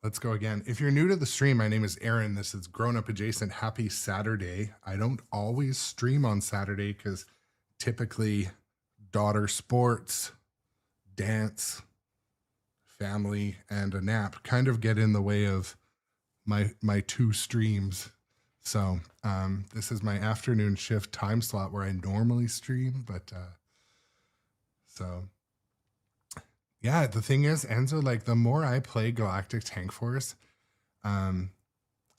A: Let's go again. If you're new to the stream, my name is Aaron. This is Grown Up Adjacent. Happy Saturday. I don't always stream on Saturday because typically daughter sports, dance, family, and a nap kind of get in the way of my two streams. So this is my afternoon shift time slot where I normally stream, but so yeah, the thing is, Enzo, like the more I play Galactic Tank Force, I'm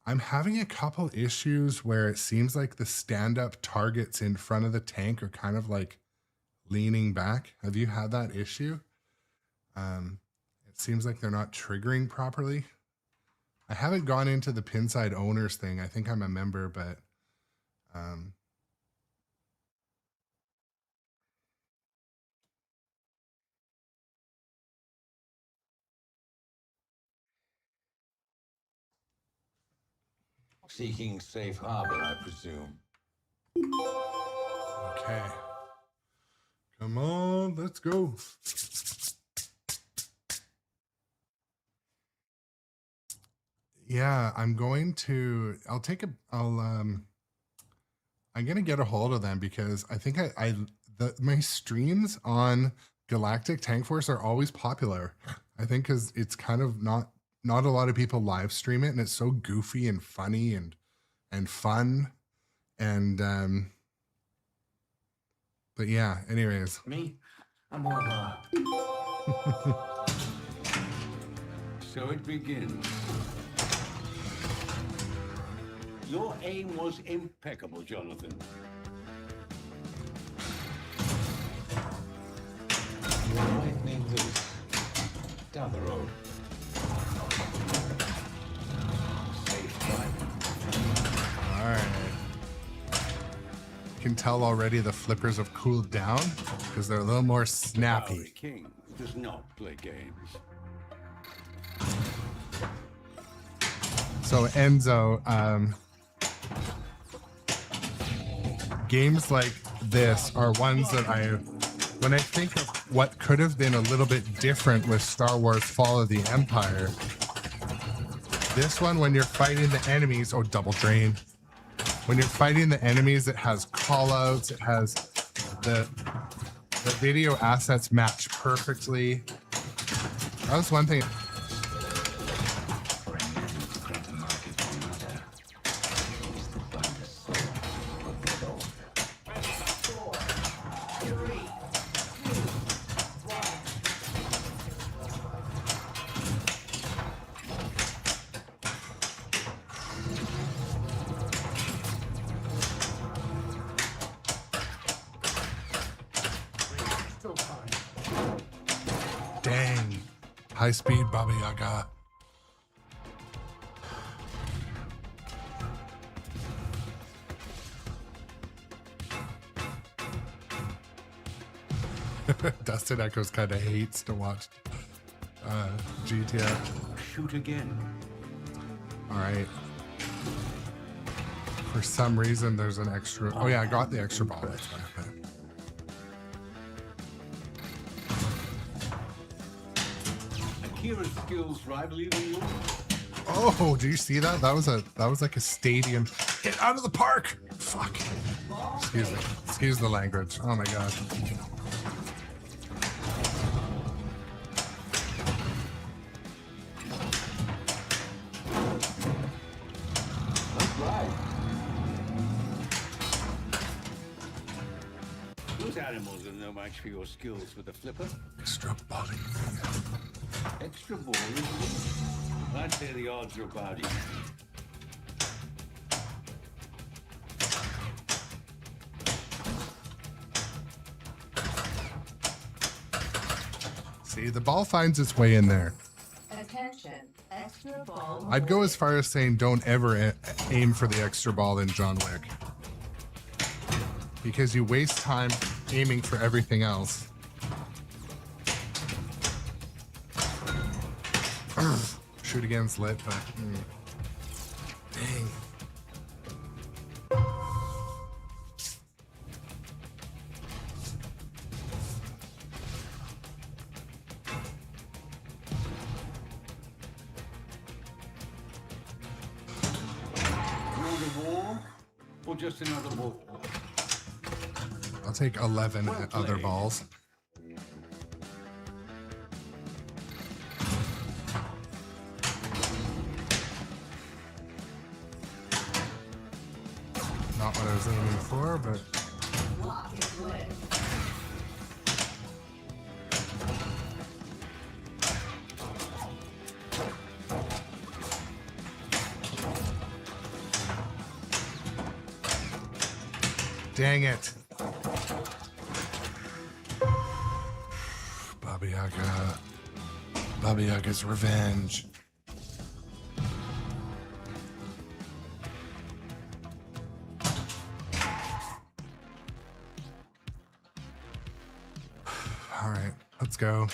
A: having a couple issues where it seems like the stand-up targets in front of the tank are kind of like leaning back. Have you had that issue? It seems like they're not triggering properly. I haven't gone into the Pinside owners thing. I think I'm a member, but
F: Seeking safe harbor, I presume.
A: okay. Come on, let's go. Yeah, I'm going to I'm gonna get a hold of them because I think my streams on Galactic Tank Force are always popular. I think because it's kind of not a lot of people live stream it, and it's so goofy and funny and fun. And but yeah, anyways.
B: Me? I'm more of a... So it begins. Your aim was impeccable, Jonathan.
F: You might need this down the road. Safe driving.
A: All right. You can tell already the flippers have cooled down because they're a little more
B: Our
A: snappy.
B: king does not play games.
A: So Enzo, games like this are ones that when I think of what could have been a little bit different with Star Wars Fall of the Empire, this one, when you're fighting the enemies, double drain. When you're fighting the enemies, it has callouts, it has the video assets match perfectly. That was one thing. High speed Baba Yaga. Dustin Echoes kind of hates to watch GTF.
B: Shoot again.
A: All right. For some reason, there's an extra. Oh yeah, I got the extra ball. That's what happened.
B: Akira's skills rival even yours.
A: Oh, do you see that? That was like a stadium hit out of the park. Fuck. Excuse me. Excuse the language. Oh my god.
B: Those animals are no match for your skills with the flipper.
A: Extra body.
B: Extra ball is I'd say the odds are about even.
A: See, the ball finds its way in there.
G: Attention, extra ball.
A: I'd go as far as saying don't ever aim for the extra ball in John Wick. Because you waste time aiming for everything else. Shoot again's lit, but dang.
B: Another ball or just another ball?
A: I'll take 11
B: Well
A: other
B: played.
A: balls. Not what I was aiming for, but
G: Lock is lit.
A: dang it. Baba Yaga. Baba Yaga's revenge. All right, let's go.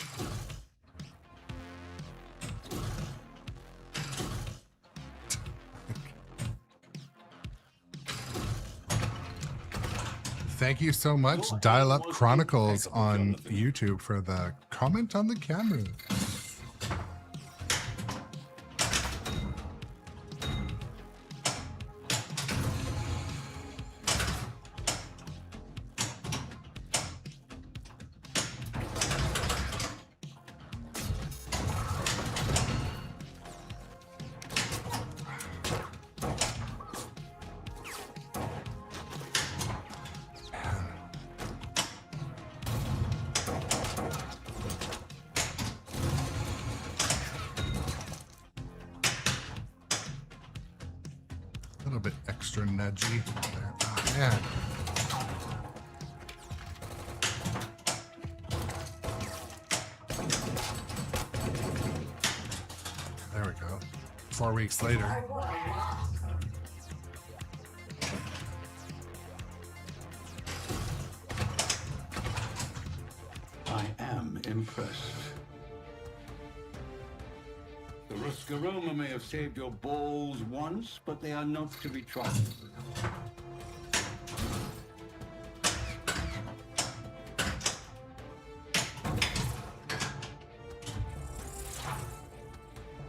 A: Thank you so much, Dial Up Chronicles on YouTube, for the comment on the camera. A little bit extra nudgy there. Oh, man. There we go. 4 weeks later.
B: I am impressed. The Ruscaroma may have saved your balls once, but they are not to be trusted.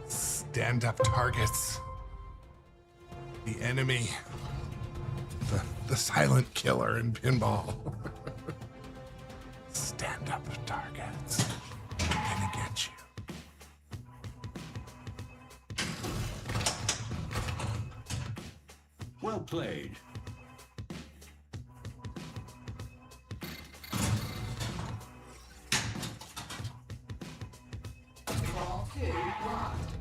A: Stand up targets. The enemy. The silent killer in Pinball. Stand up targets. I'm gonna get you.
B: Well played.
G: Ball 2 blocked.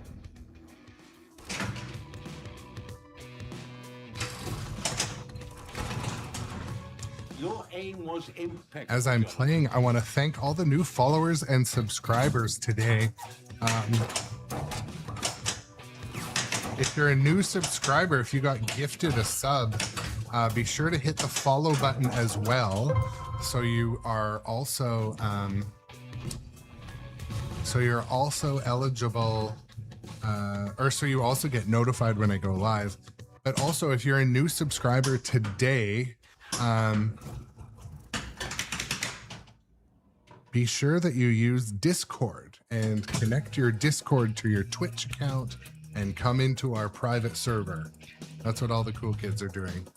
B: Your aim was impeccable.
A: As I'm playing, I want to thank all the new followers and subscribers today. If you're a new subscriber, if you got gifted a sub, be sure to hit the follow button as well. So you are also eligible, or so you also get notified when I go live. But also, if you're a new subscriber today, be sure that you use Discord and connect your Discord to your Twitch account and come into our private server. That's what all the cool kids are doing.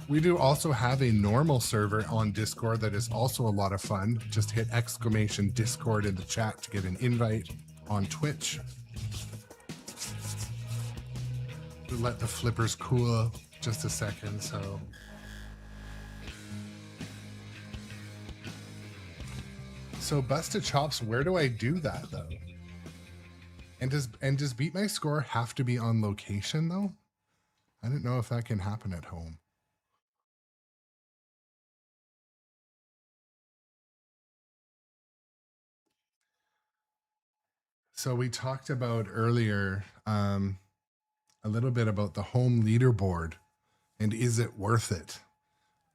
A: We do also have a normal server on Discord that is also a lot of fun. Just hit exclamation Discord in the chat to get an invite on Twitch. We'll let the flippers cool just a second, so. So Busted Chops, where do I do that though? And does Beat My Score have to be on location though? I don't know if that can happen at home. So we talked about earlier a little bit about the home leaderboard and is it worth it?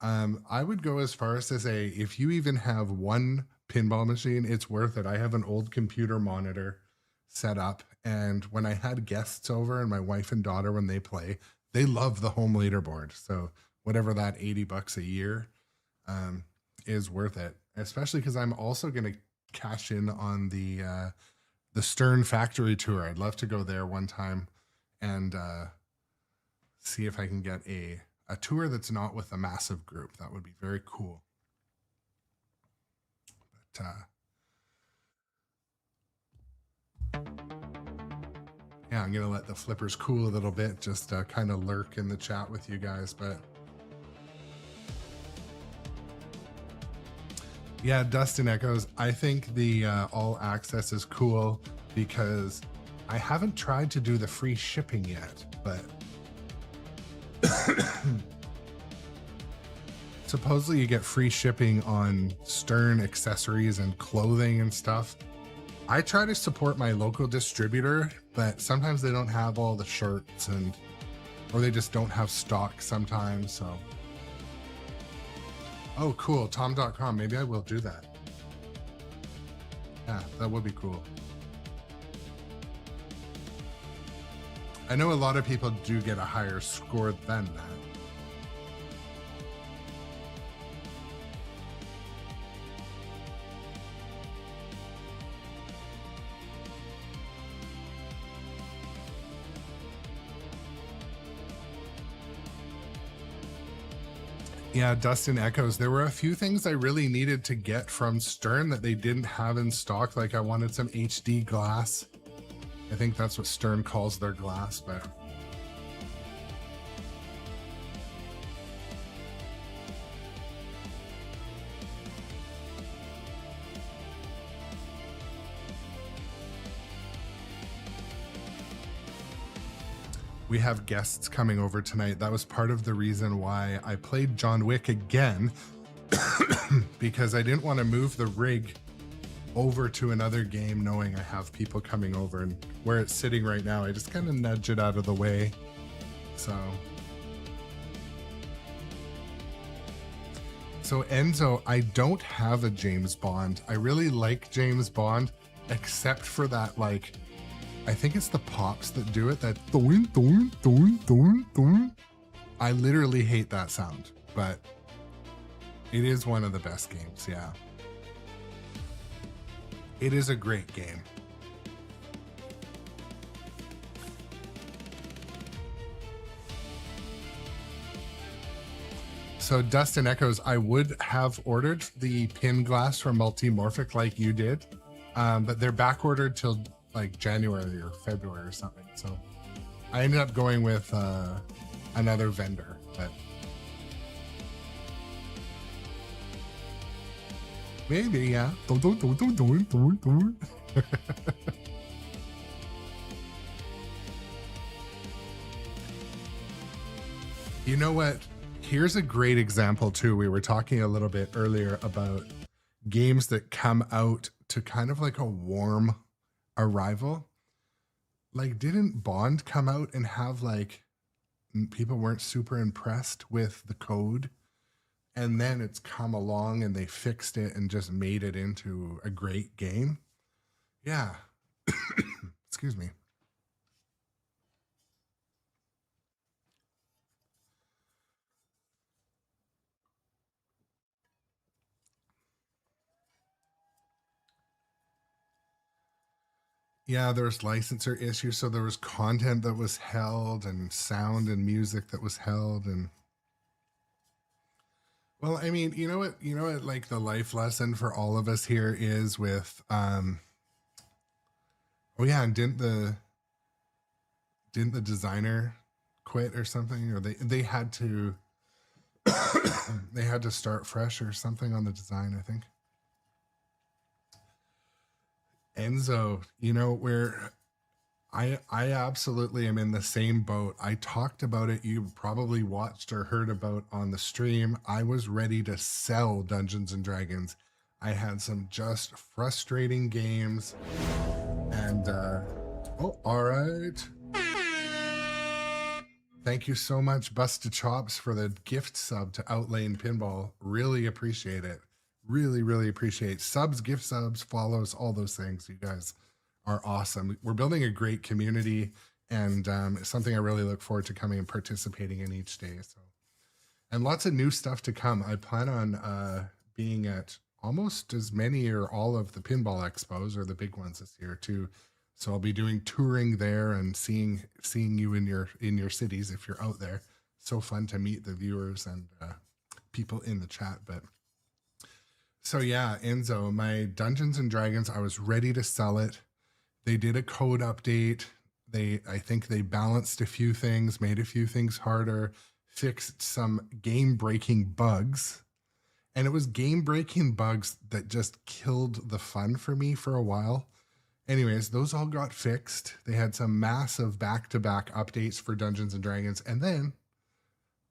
A: I would go as far as to say if you even have one pinball machine, it's worth it. I have an old computer monitor set up, and when I had guests over and my wife and daughter, when they play, they love the home leaderboard. So whatever that $80 a year is worth it, especially because I'm also going to cash in on the Stern factory tour. I'd love to go there one time and see if I can get a tour that's not with a massive group. That would be very cool. But yeah, I'm gonna let the flippers cool a little bit, just kind of lurk in the chat with you guys. But yeah, Dustin Echoes, I think the all access is cool because I haven't tried to do the free shipping yet, but supposedly you get free shipping on Stern accessories and clothing and stuff. I try to support my local distributor, but sometimes they don't have all the shirts or they just don't have stock sometimes. So, oh, cool. Tom.com. Maybe I will do that. Yeah, that would be cool. I know a lot of people do get a higher score than that. Yeah, Dustin Echoes. There were a few things I really needed to get from Stern that they didn't have in stock. Like I wanted some HD glass. I think that's what Stern calls their glass, but we have guests coming over tonight. That was part of the reason why I played John Wick again, because I didn't want to move the rig over to another game knowing I have people coming over, and where it's sitting right now, I just kind of nudge it out of the way. So Enzo, I don't have a James Bond. I really like James Bond, except for that, like, I think it's the pops that do it, that doing, doing, doing, doing, doing. I literally hate that sound, but it is one of the best games, yeah. It is a great game. So Dustin Echoes, I would have ordered the pin glass from Multimorphic like you did, but they're back ordered till like January or February or something. So I ended up going with another vendor, but maybe, yeah. You know what? Here's a great example too. We were talking a little bit earlier about games that come out to kind of like a warm arrival. Like, didn't Bond come out and have like people weren't super impressed with the code? And then it's come along and they fixed it and just made it into a great game. Yeah. Excuse me. Yeah, there's licensor issues. So there was content that was held and sound and music that was held. And well, I mean, you know what, like the life lesson for all of us here is with, oh yeah. And didn't the designer quit or something, or they had to, they had to start fresh or something on the design, I think. Enzo, you know, where I absolutely am in the same boat. I talked about it. You probably watched or heard about on the stream. I was ready to sell Dungeons and Dragons. I had some just frustrating games and, oh, all right. Thank you so much, Busted Chops, for the gift sub to Outlane Pinball. Really appreciate it. Really appreciate subs, gift subs, follows, all those things. You guys are awesome. We're building a great community, and it's something I really look forward to coming and participating in each day. So, and lots of new stuff to come. I plan on being at almost as many or all of the pinball expos, or the big ones this year too. So I'll be doing touring there and seeing you in your cities if you're out there. So fun to meet the viewers and people in the chat. But so yeah, Enzo, my Dungeons and Dragons, I was ready to sell it. They did a code update. I think they balanced a few things, made a few things harder, fixed some game-breaking bugs. And it was game-breaking bugs that just killed the fun for me for a while. Anyways, those all got fixed. They had some massive back-to-back updates for Dungeons and Dragons. And then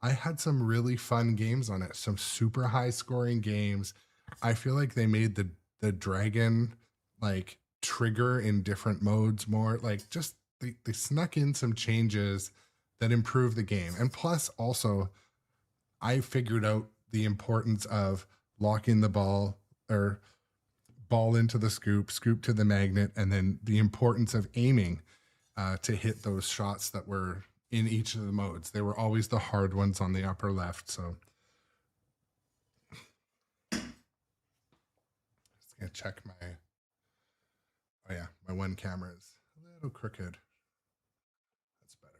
A: I had some really fun games on it, some super high-scoring games. I feel like they made the dragon like trigger in different modes more. Like, just they snuck in some changes that improve the game. And plus, also, I figured out the importance of locking the ball into the scoop to the magnet, and then the importance of aiming to hit those shots that were in each of the modes. They were always the hard ones on the upper left. So just gonna check my, oh yeah, my one camera is a little crooked. That's better.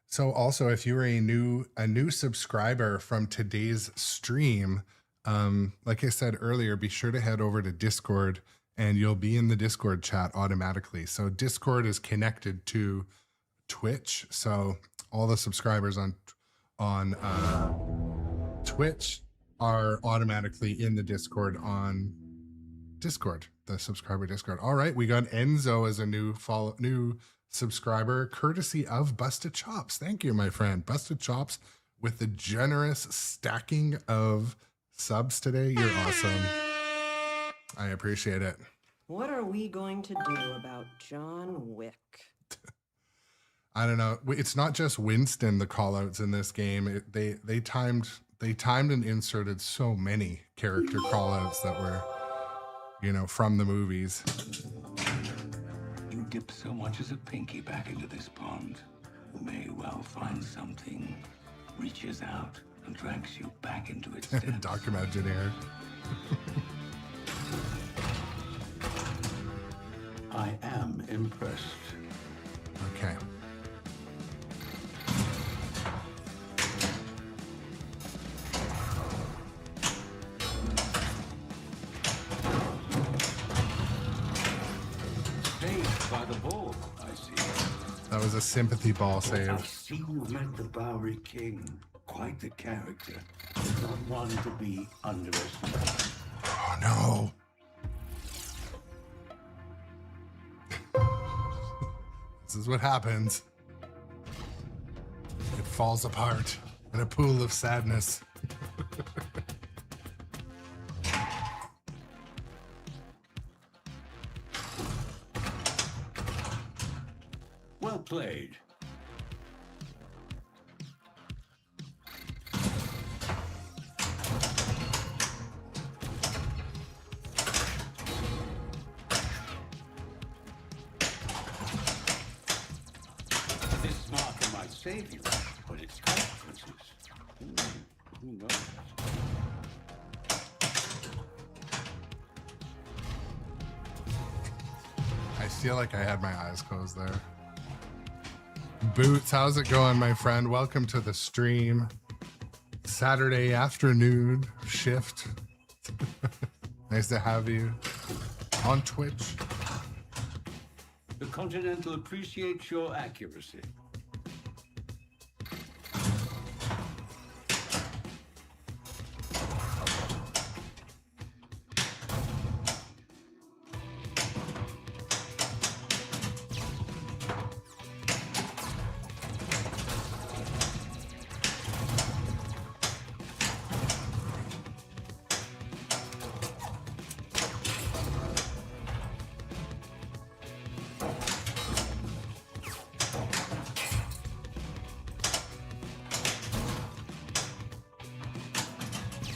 A: So also, if you were a new subscriber from today's stream, like I said earlier, be sure to head over to Discord and you'll be in the Discord chat automatically. So Discord is connected to Twitch. So all the subscribers on Twitch are automatically in the Discord on Discord, the subscriber Discord. All right, we got Enzo as a new subscriber, courtesy of Busted Chops. Thank you, my friend. Busted Chops with the generous stacking of subs today. You're awesome. I appreciate it.
H: What are we going to do about John Wick?
A: I don't know. It's not just Winston, the callouts in this game. They timed and inserted so many character callouts that were, you know, from the movies.
B: You dip so much as a pinky back into this pond, you may well find something reaches out and drags you back into its depths.
A: Doc Imagineer.
B: I am impressed.
A: Okay.
B: Saved by the ball, I see.
A: That was a sympathy ball
B: I
A: save.
B: see you've met the Bowery King. Quite the character. Not one to be underestimated.
A: Oh no. This is what happens. falls apart in a pool of sadness.
F: Well played. This marker might save you, but its consequences. Who knows?
A: I feel like I had my eyes closed there. Boots, how's it going, my friend? Welcome to the stream. Saturday afternoon shift. Nice to have you on Twitch.
F: The Continental appreciates your accuracy.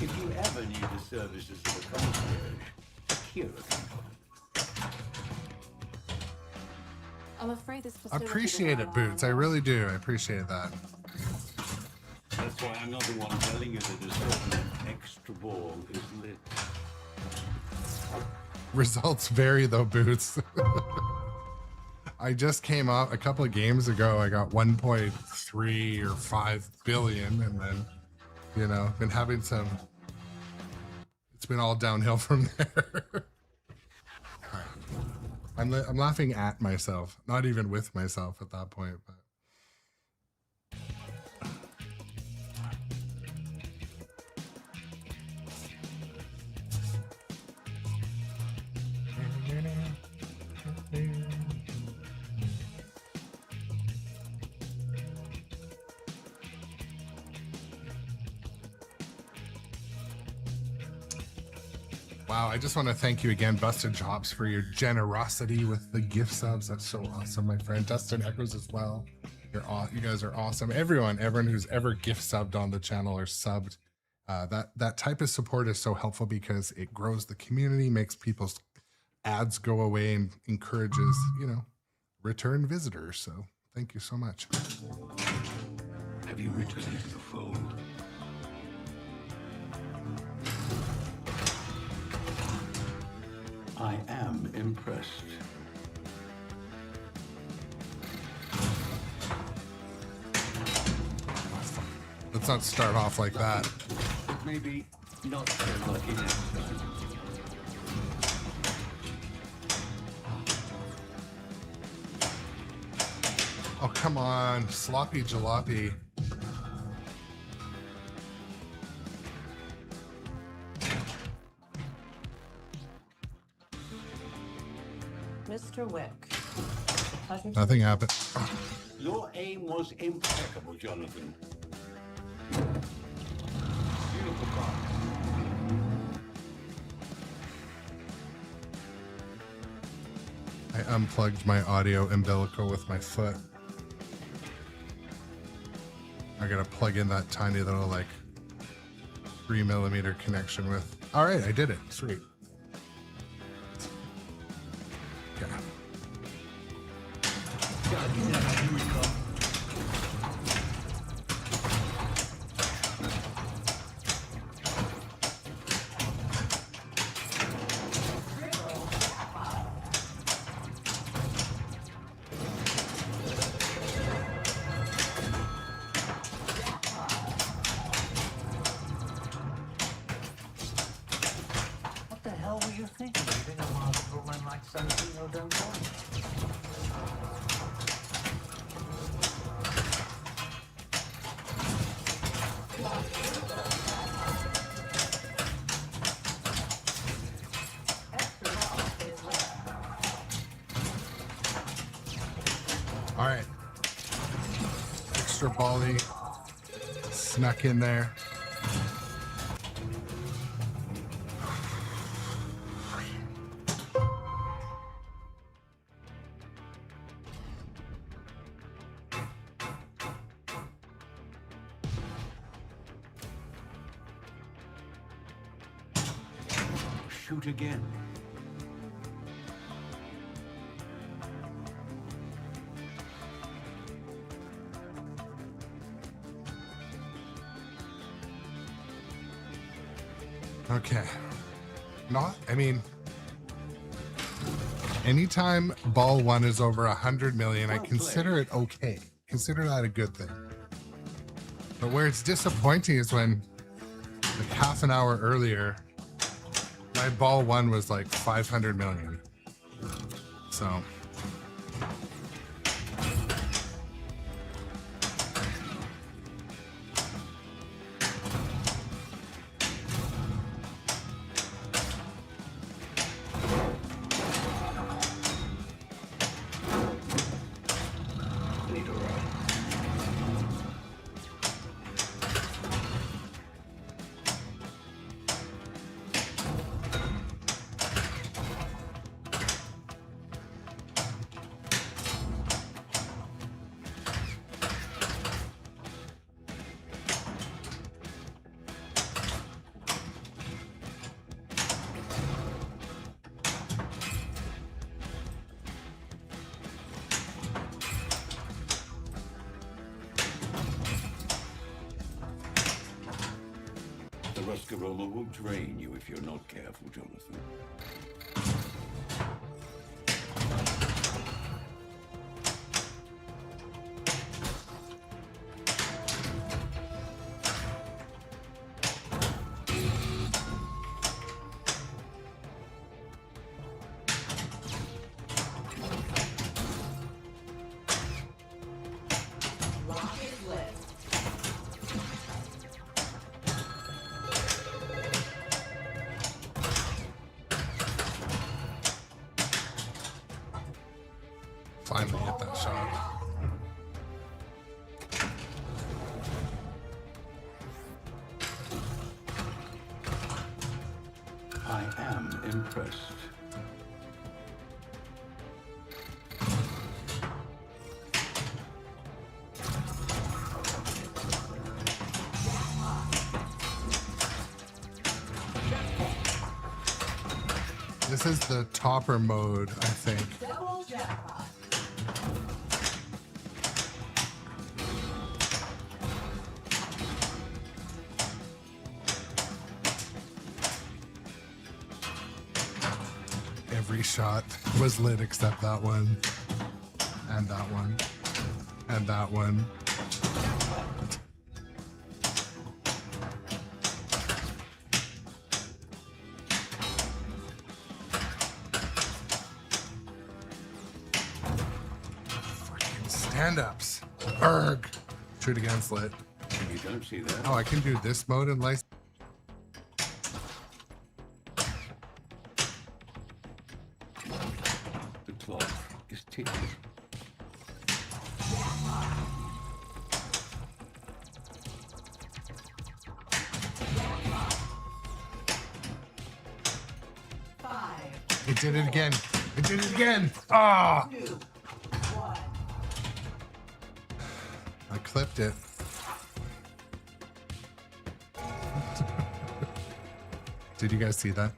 F: If you ever need the services of a concierge, here are
J: I'm afraid this
A: I
J: facility
A: appreciate it, Boots. I really do. I appreciate that.
F: That's why I'm not the one telling you that a certain extra ball is lit.
A: Results vary though, Boots. I just came out a couple of games ago. I got 1.3 or 5 billion, and then, you know, been having some. It's been all downhill from there. All right. I'm laughing at myself, not even with myself at that point, but. Wow, I just want to thank you again, Busted Jobs, for your generosity with the gift subs. That's so awesome, my friend. Dustin Echoes as well. You guys are awesome. Everyone who's ever gift subbed on the channel or subbed, that type of support is so helpful because it grows the community, makes people's ads go away, and encourages, you know, return visitors. So thank you so much.
B: Have you returned to the fold?
F: I am impressed.
A: Let's not start off like that.
F: Maybe not so lucky next time.
A: Oh, come on. Sloppy jalopy.
H: Mr. Wick.
A: Nothing happened.
F: Your aim was impeccable, Jonathan. Beautiful card.
A: I unplugged my audio umbilical with my foot. I gotta plug in that tiny little like 3mm connection with. All right, I did it. Sweet. Yeah.
F: What the hell were you thinking? Leaving a multiple man like Santino don't want?
A: All right. Extra bally. snuck in there.
B: Shoot again.
A: Okay. I mean, anytime ball one is over 100 million, I consider it okay. Consider that a good thing. But where it's disappointing is when, like half an hour earlier, my ball one was like 500 million. So.
B: The rusk aroma will drain you if you're not careful, Jonathan.
G: Lock is lit.
A: Finally hit that shot.
B: I am impressed.
A: This is the topper mode, I think.
G: Double jackpot.
A: Every shot was lit except that one. And that one. And that one. Freaking stand-ups. Erg. Shoot against lit.
B: You don't see that?
A: Oh, I can do this mode in license.
B: The clock is ticking.
G: Five,
A: It did it again. It did it again. Ah!
G: 2, 1.
A: I clipped it. Did you guys see that?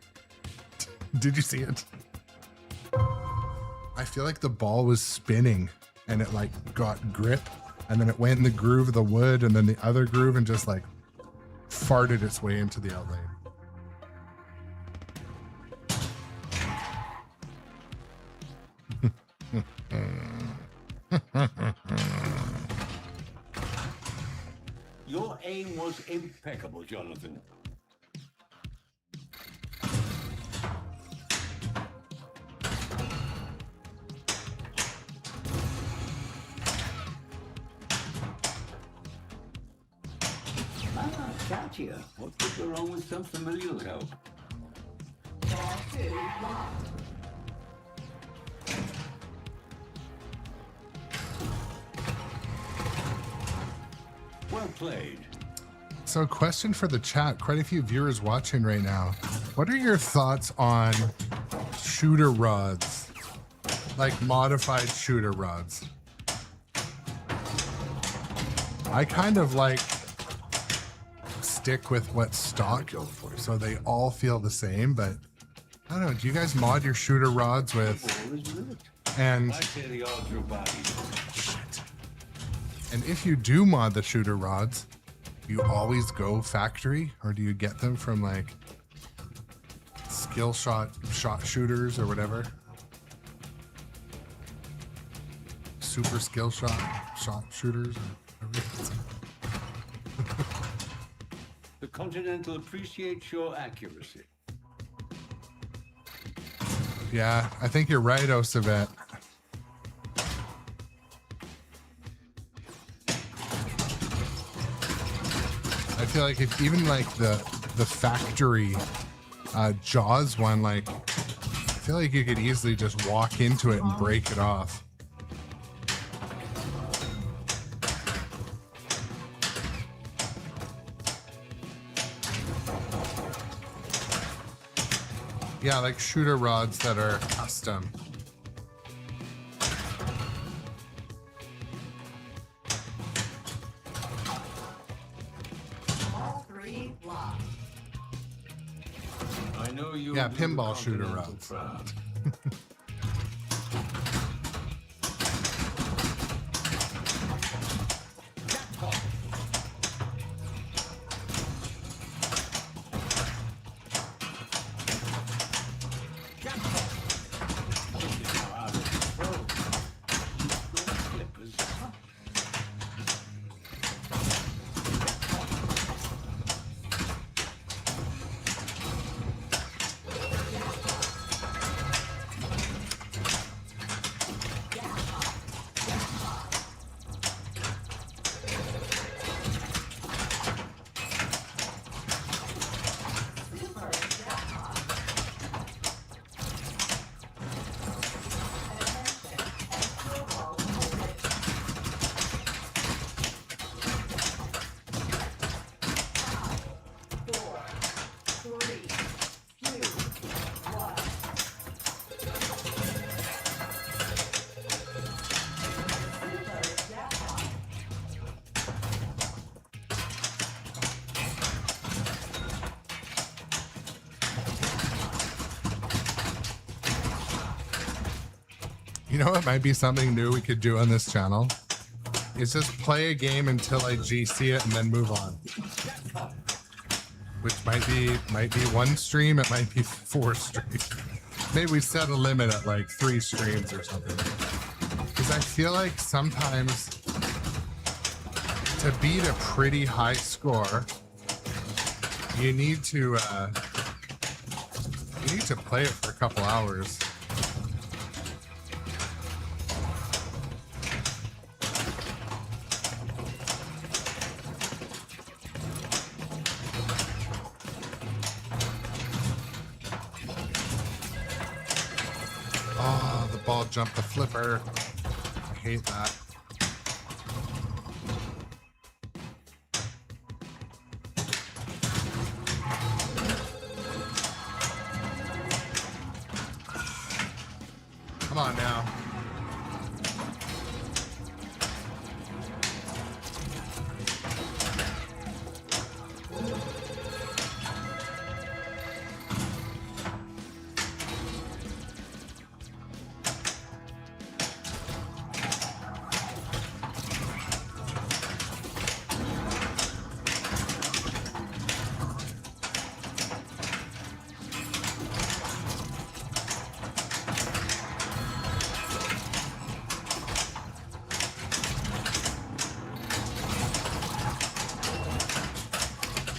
A: Did you see it? I feel like the ball was spinning and it like got grip and then it went in the groove of the wood and then the other groove and just like farted its way into the outlane.
B: Your aim was impeccable, Jonathan. Gotcha. What could go wrong with some familial help?
G: Ball 2 locked.
B: Well played.
A: So, question for the chat. Quite a few viewers watching right now. What are your thoughts on shooter rods? Like modified shooter rods? I kind of like stick with what's stock, so they all feel the same, but I don't know. Do you guys mod your shooter rods with... And...
F: I say the odds are about even.
A: And if you do mod the shooter rods, do you always go factory, or do you get them from like skill shot shooters or whatever? Super skill shot shooters or whatever.
F: The Continental appreciates your accuracy.
A: Yeah, I think you're right, Osavet. I feel like if even like the factory Jaws one, like I feel like you could easily just walk into it and break it off. Yeah, like shooter rods that are custom.
G: All three locked.
F: I know you.
A: Yeah, pinball shooter rods.
F: Proud.
A: You know what might be something new we could do on this channel? Is just play a game until I GC it and then move on. Which might be one stream, it might be 4 streams. Maybe we set a limit at like 3 streams or something. Because I feel like sometimes to beat a pretty high score, you need to play it for a couple hours. Oh, the ball jumped the flipper. I hate that. Come on now.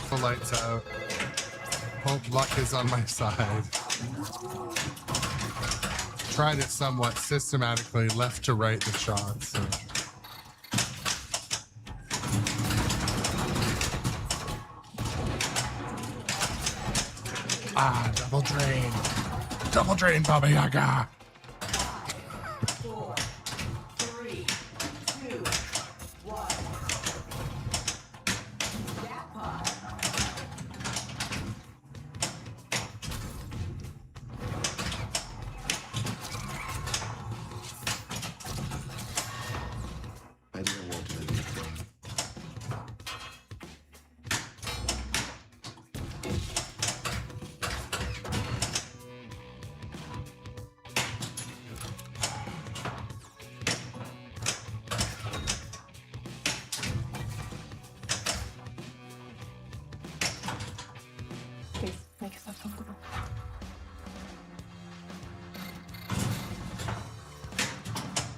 A: The lights out. Hope luck is on my side. Tried it somewhat systematically, left to right the shots. So. Ah, double drain. Double drain, Baba Yaga.
G: 4, 3, 2, 1. Jackpot.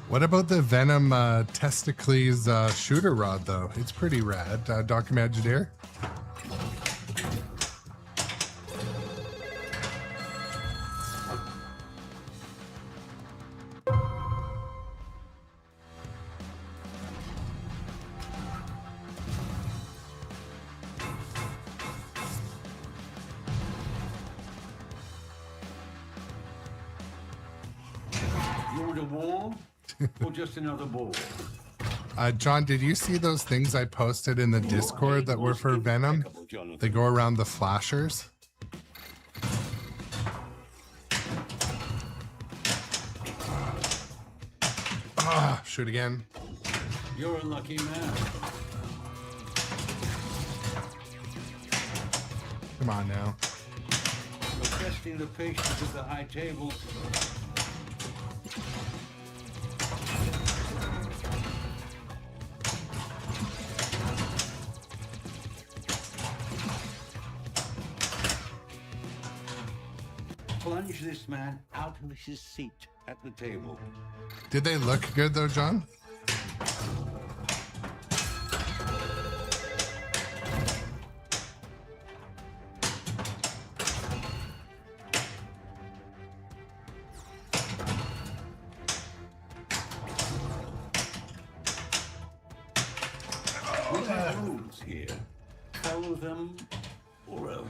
A: What about the Venom Testicles shooter rod, though? It's pretty rad. Doc Imagineer?
F: You want a war or just another ball?
A: John, did you see those things I posted in the Discord that were for Venom? They go around the flashers. Ah, shoot again.
F: You're a lucky man.
A: Come on now.
F: You're testing the patience of the high table. Plunge this man out of his seat at the table.
A: Did they look good though, John?
F: We have rules here. Follow them or else.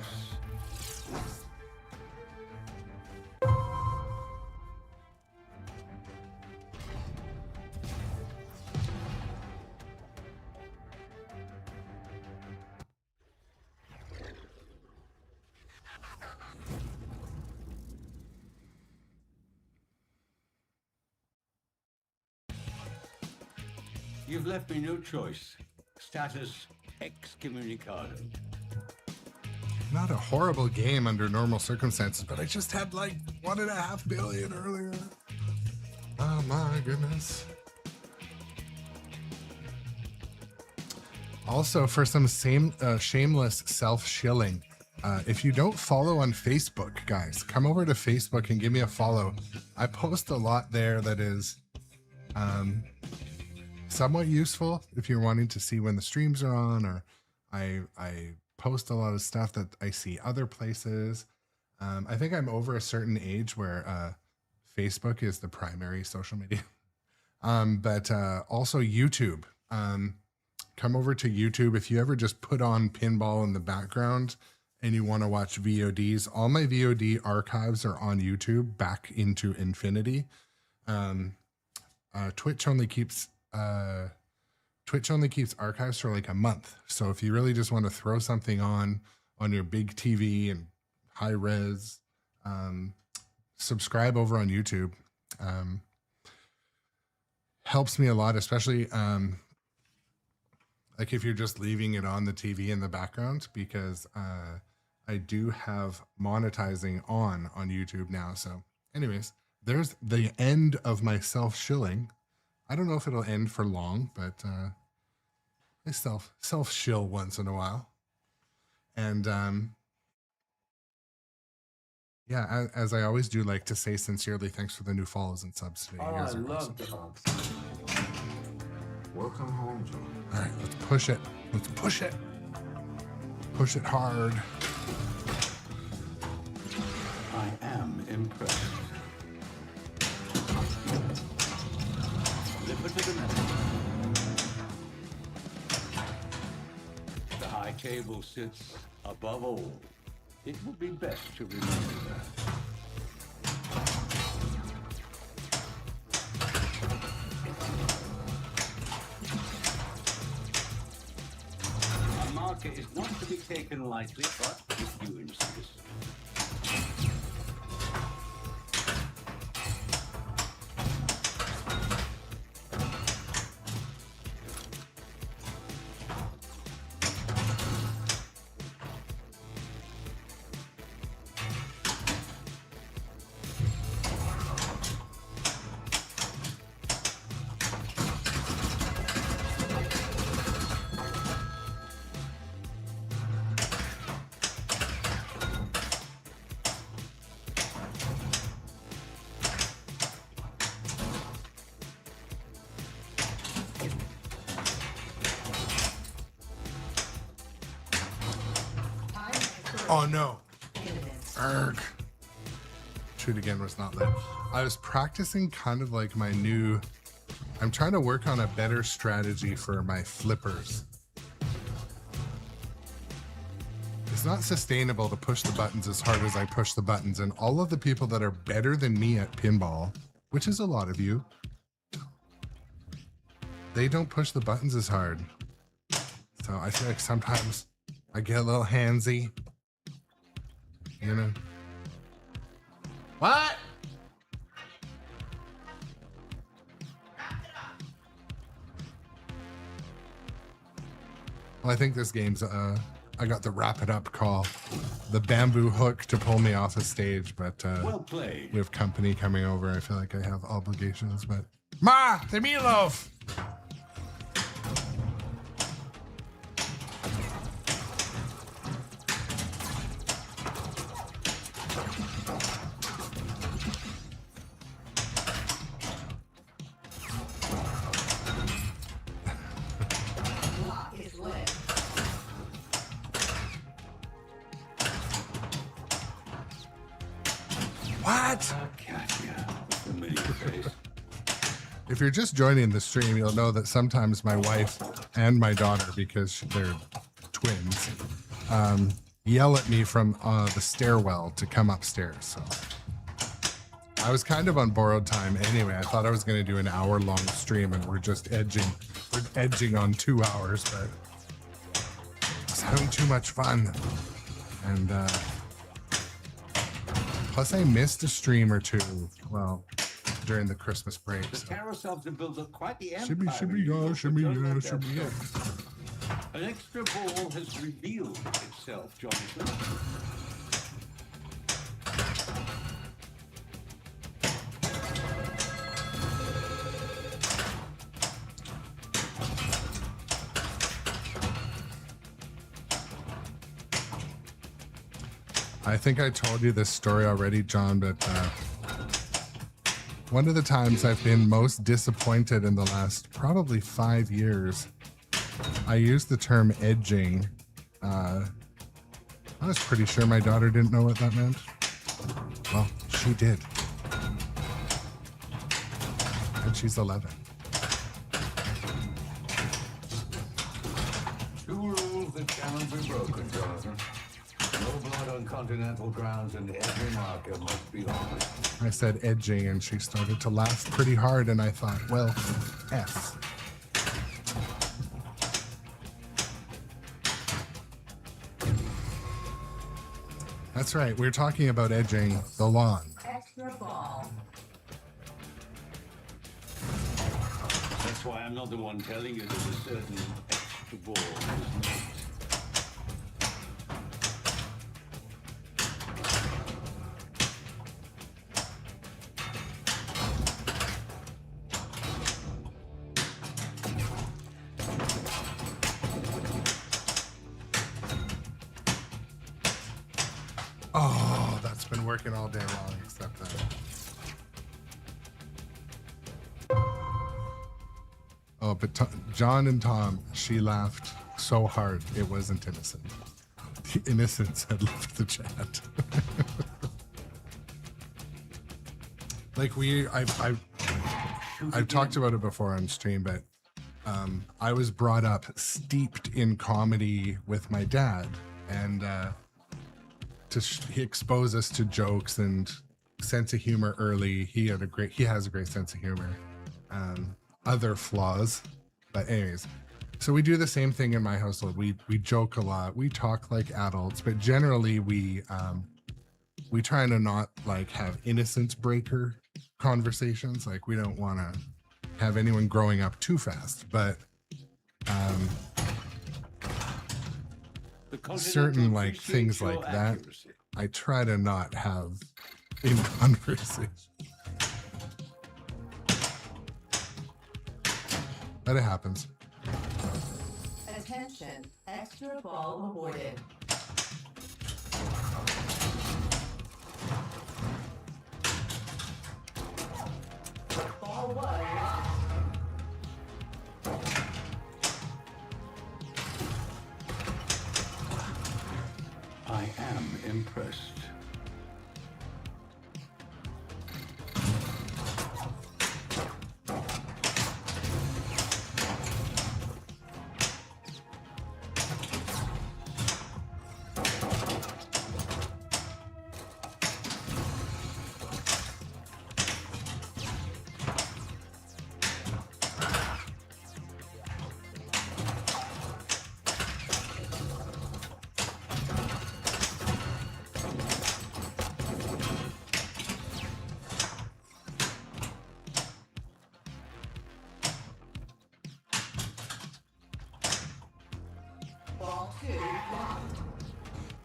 F: You've left me no choice. Status excommunicado.
A: Not a horrible game under normal circumstances, but I just had like 1.5 billion earlier. Oh my goodness. Also, for some shameless self-shilling, if you don't follow on Facebook, guys, come over to Facebook and give me a follow. I post a lot there that is somewhat useful if you're wanting to see when the streams are on, or I post a lot of stuff that I see other places. I think I'm over a certain age where Facebook is the primary social media, but also YouTube. Come over to YouTube. If you ever just put on Pinball in the background and you want to watch VODs, all my VOD archives are on YouTube back into infinity. Twitch only keeps archives for like a month. So if you really just want to throw something on your big TV and high res, subscribe over on YouTube. Helps me a lot, especially like if you're just leaving it on the TV in the background, because I do have monetizing on YouTube now. So anyways, there's the end of my self-shilling. I don't know if it'll end for long, but I self-shill once in a while. And yeah, as I always do, like to say sincerely, thanks for the new follows and subs today. You guys are awesome.
C: Welcome home, John.
A: All right, let's push it. Let's push it. Push it hard.
F: I am impressed. Live it to the next. The high table sits above all. It would be best to remember that. A marker is not to be taken lightly, but if you insist.
A: Oh no. Erg. Shoot again was not lit. I was practicing kind of like my new. I'm trying to work on a better strategy for my flippers. It's not sustainable to push the buttons as hard as I push the buttons, and all of the people that are better than me at pinball, which is a lot of you, they don't push the buttons as hard. So I feel like sometimes I get a little handsy, you know? What? Well, I think this game's, I got the wrap it up call. The bamboo hook to pull me off the stage, but
F: Well played.
A: we have company coming over. I feel like I have obligations, but... Ma! The meatloaf!
G: Lock is lit.
A: What?
F: I'll catch ya. Familiar face.
A: If you're just joining the stream, you'll know that sometimes my wife and my daughter, because they're twins, yell at me from the stairwell to come upstairs. So I was kind of on borrowed time anyway. I thought I was going to do an hour-long stream, and we're edging on 2 hours, but I was having too much fun. And plus I missed a stream or two, well, during the Christmas break.
F: The
A: So.
F: carousels have built up quite the empire.
A: Shimmy, shimmy, yeah, shimmy, yeah, shimmy, yeah.
F: An extra ball has revealed itself, Jonathan.
A: I think I told you this story already, John, but one of the times I've been most disappointed in the last probably 5 years, I used the term edging. I was pretty sure my daughter didn't know what that meant. Well, she did. And she's 11.
F: Two rules that cannot be broken, Jonathan. No blood on continental grounds, and every marker must be honored.
A: I said edging, and she started to laugh pretty hard, and I thought, well, F. That's right, we're talking about edging the lawn.
G: Extra ball.
F: That's why I'm not the one telling you that a certain extra ball is not.
A: Oh, that's been working all day long, except that. Oh, but John and Tom, she laughed so hard it wasn't innocent. The innocence had left the chat. Like I've talked about it before on stream, but I was brought up steeped in comedy with my dad, and he exposed us to jokes and sense of humor early. He has a great sense of humor. Other flaws, but anyways, so we do the same thing in my household. We joke a lot. We talk like adults, but generally we try to not like have innocence breaker conversations. Like we don't want to have anyone growing up too fast, but certain like things like that I try to not have in conversation. But it happens.
G: Attention. Extra ball awarded. Ball was lost.
F: I am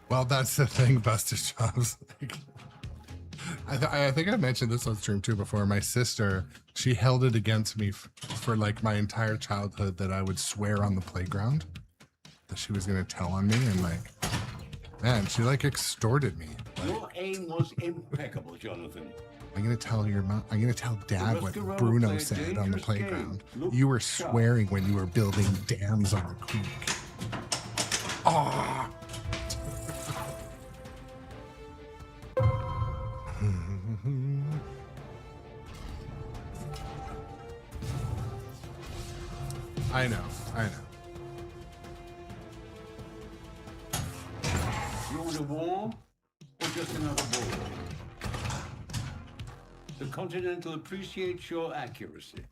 A: Well, that's the thing, Busted Chops. I think I mentioned this on stream too before. My sister, she held it against me for like my entire childhood that I would swear on the playground that she was going to tell on me. And like, man, she like extorted me. Like,
F: Your aim was impeccable, Jonathan.
A: I'm going to tell your mom, I'm going to tell dad what Bruno said on the playground. You were swearing when you were building dams on the creek. Oh. I know.
F: You want a war or just another war? The Continental appreciates your accuracy.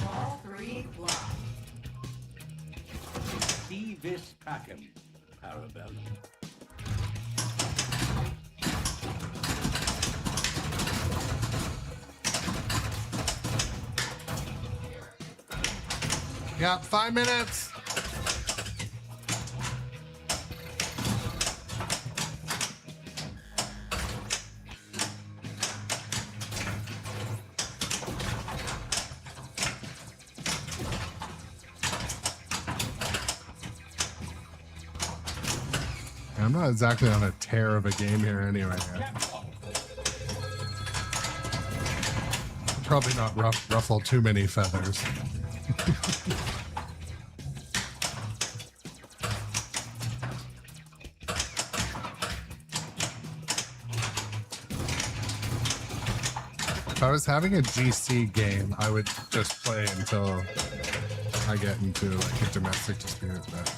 G: All three blocked.
F: See this Packham, Parabellum.
A: Yeah, 5 minutes. I'm not exactly on a tear of a game here anyway. Probably not ruffle too many feathers. If I was having a GC game, I would just play until I get into like a domestic dispute. But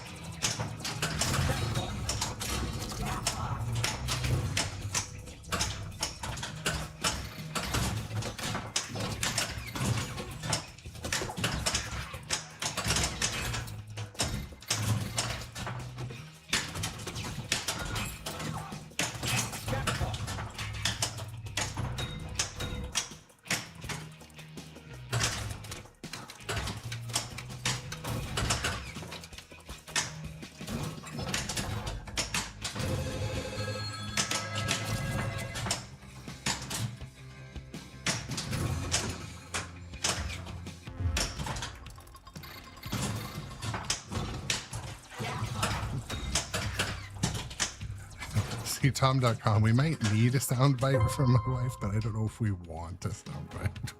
A: Tom.com. We might need a soundbite from my wife, but I don't know if we want a soundbite.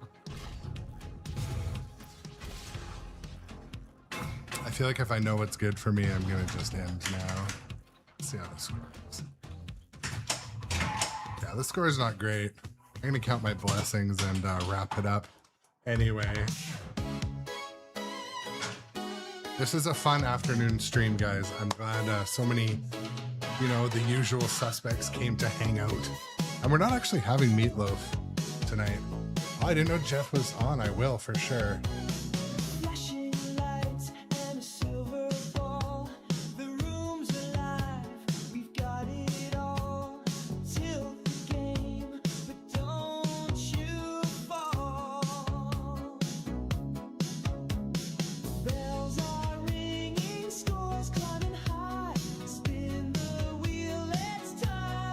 A: I feel like if I know what's good for me, I'm gonna just end now. Let's see how this goes. Yeah, the score is not great. I'm gonna count my blessings and wrap it up. Anyway, this is a fun afternoon stream, guys. I'm glad so many, you know, the usual suspects came to hang out. And we're not actually having meatloaf tonight. Oh, I didn't know Jeff was on. I will for sure.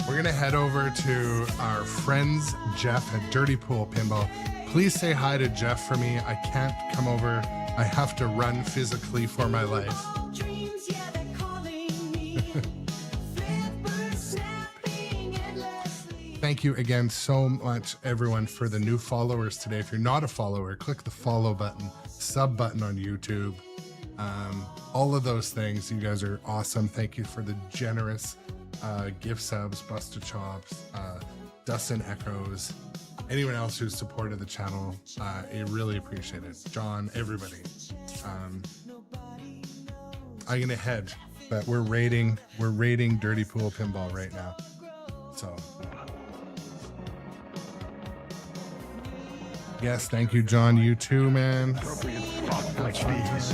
A: We're gonna head over to our friends Jeff at Dirty Pool Pinball. Please say hi to Jeff for me. I can't come over. I have to run physically for my life. Thank you again so much, everyone, for the new followers today. If you're not a follower, click the follow button, sub button on YouTube. All of those things. You guys are awesome. Thank you for the generous gift subs, Busted Chops, Dustin Echoes, anyone else who's supported the channel. I really appreciate it. John, everybody. I'm gonna head, but we're rating Dirty Pool Pinball right now. So yes, thank you, John. You too, man.
J: Appropriate spots like these.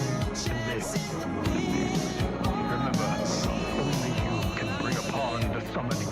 J: Remember, only you can bring upon the summoning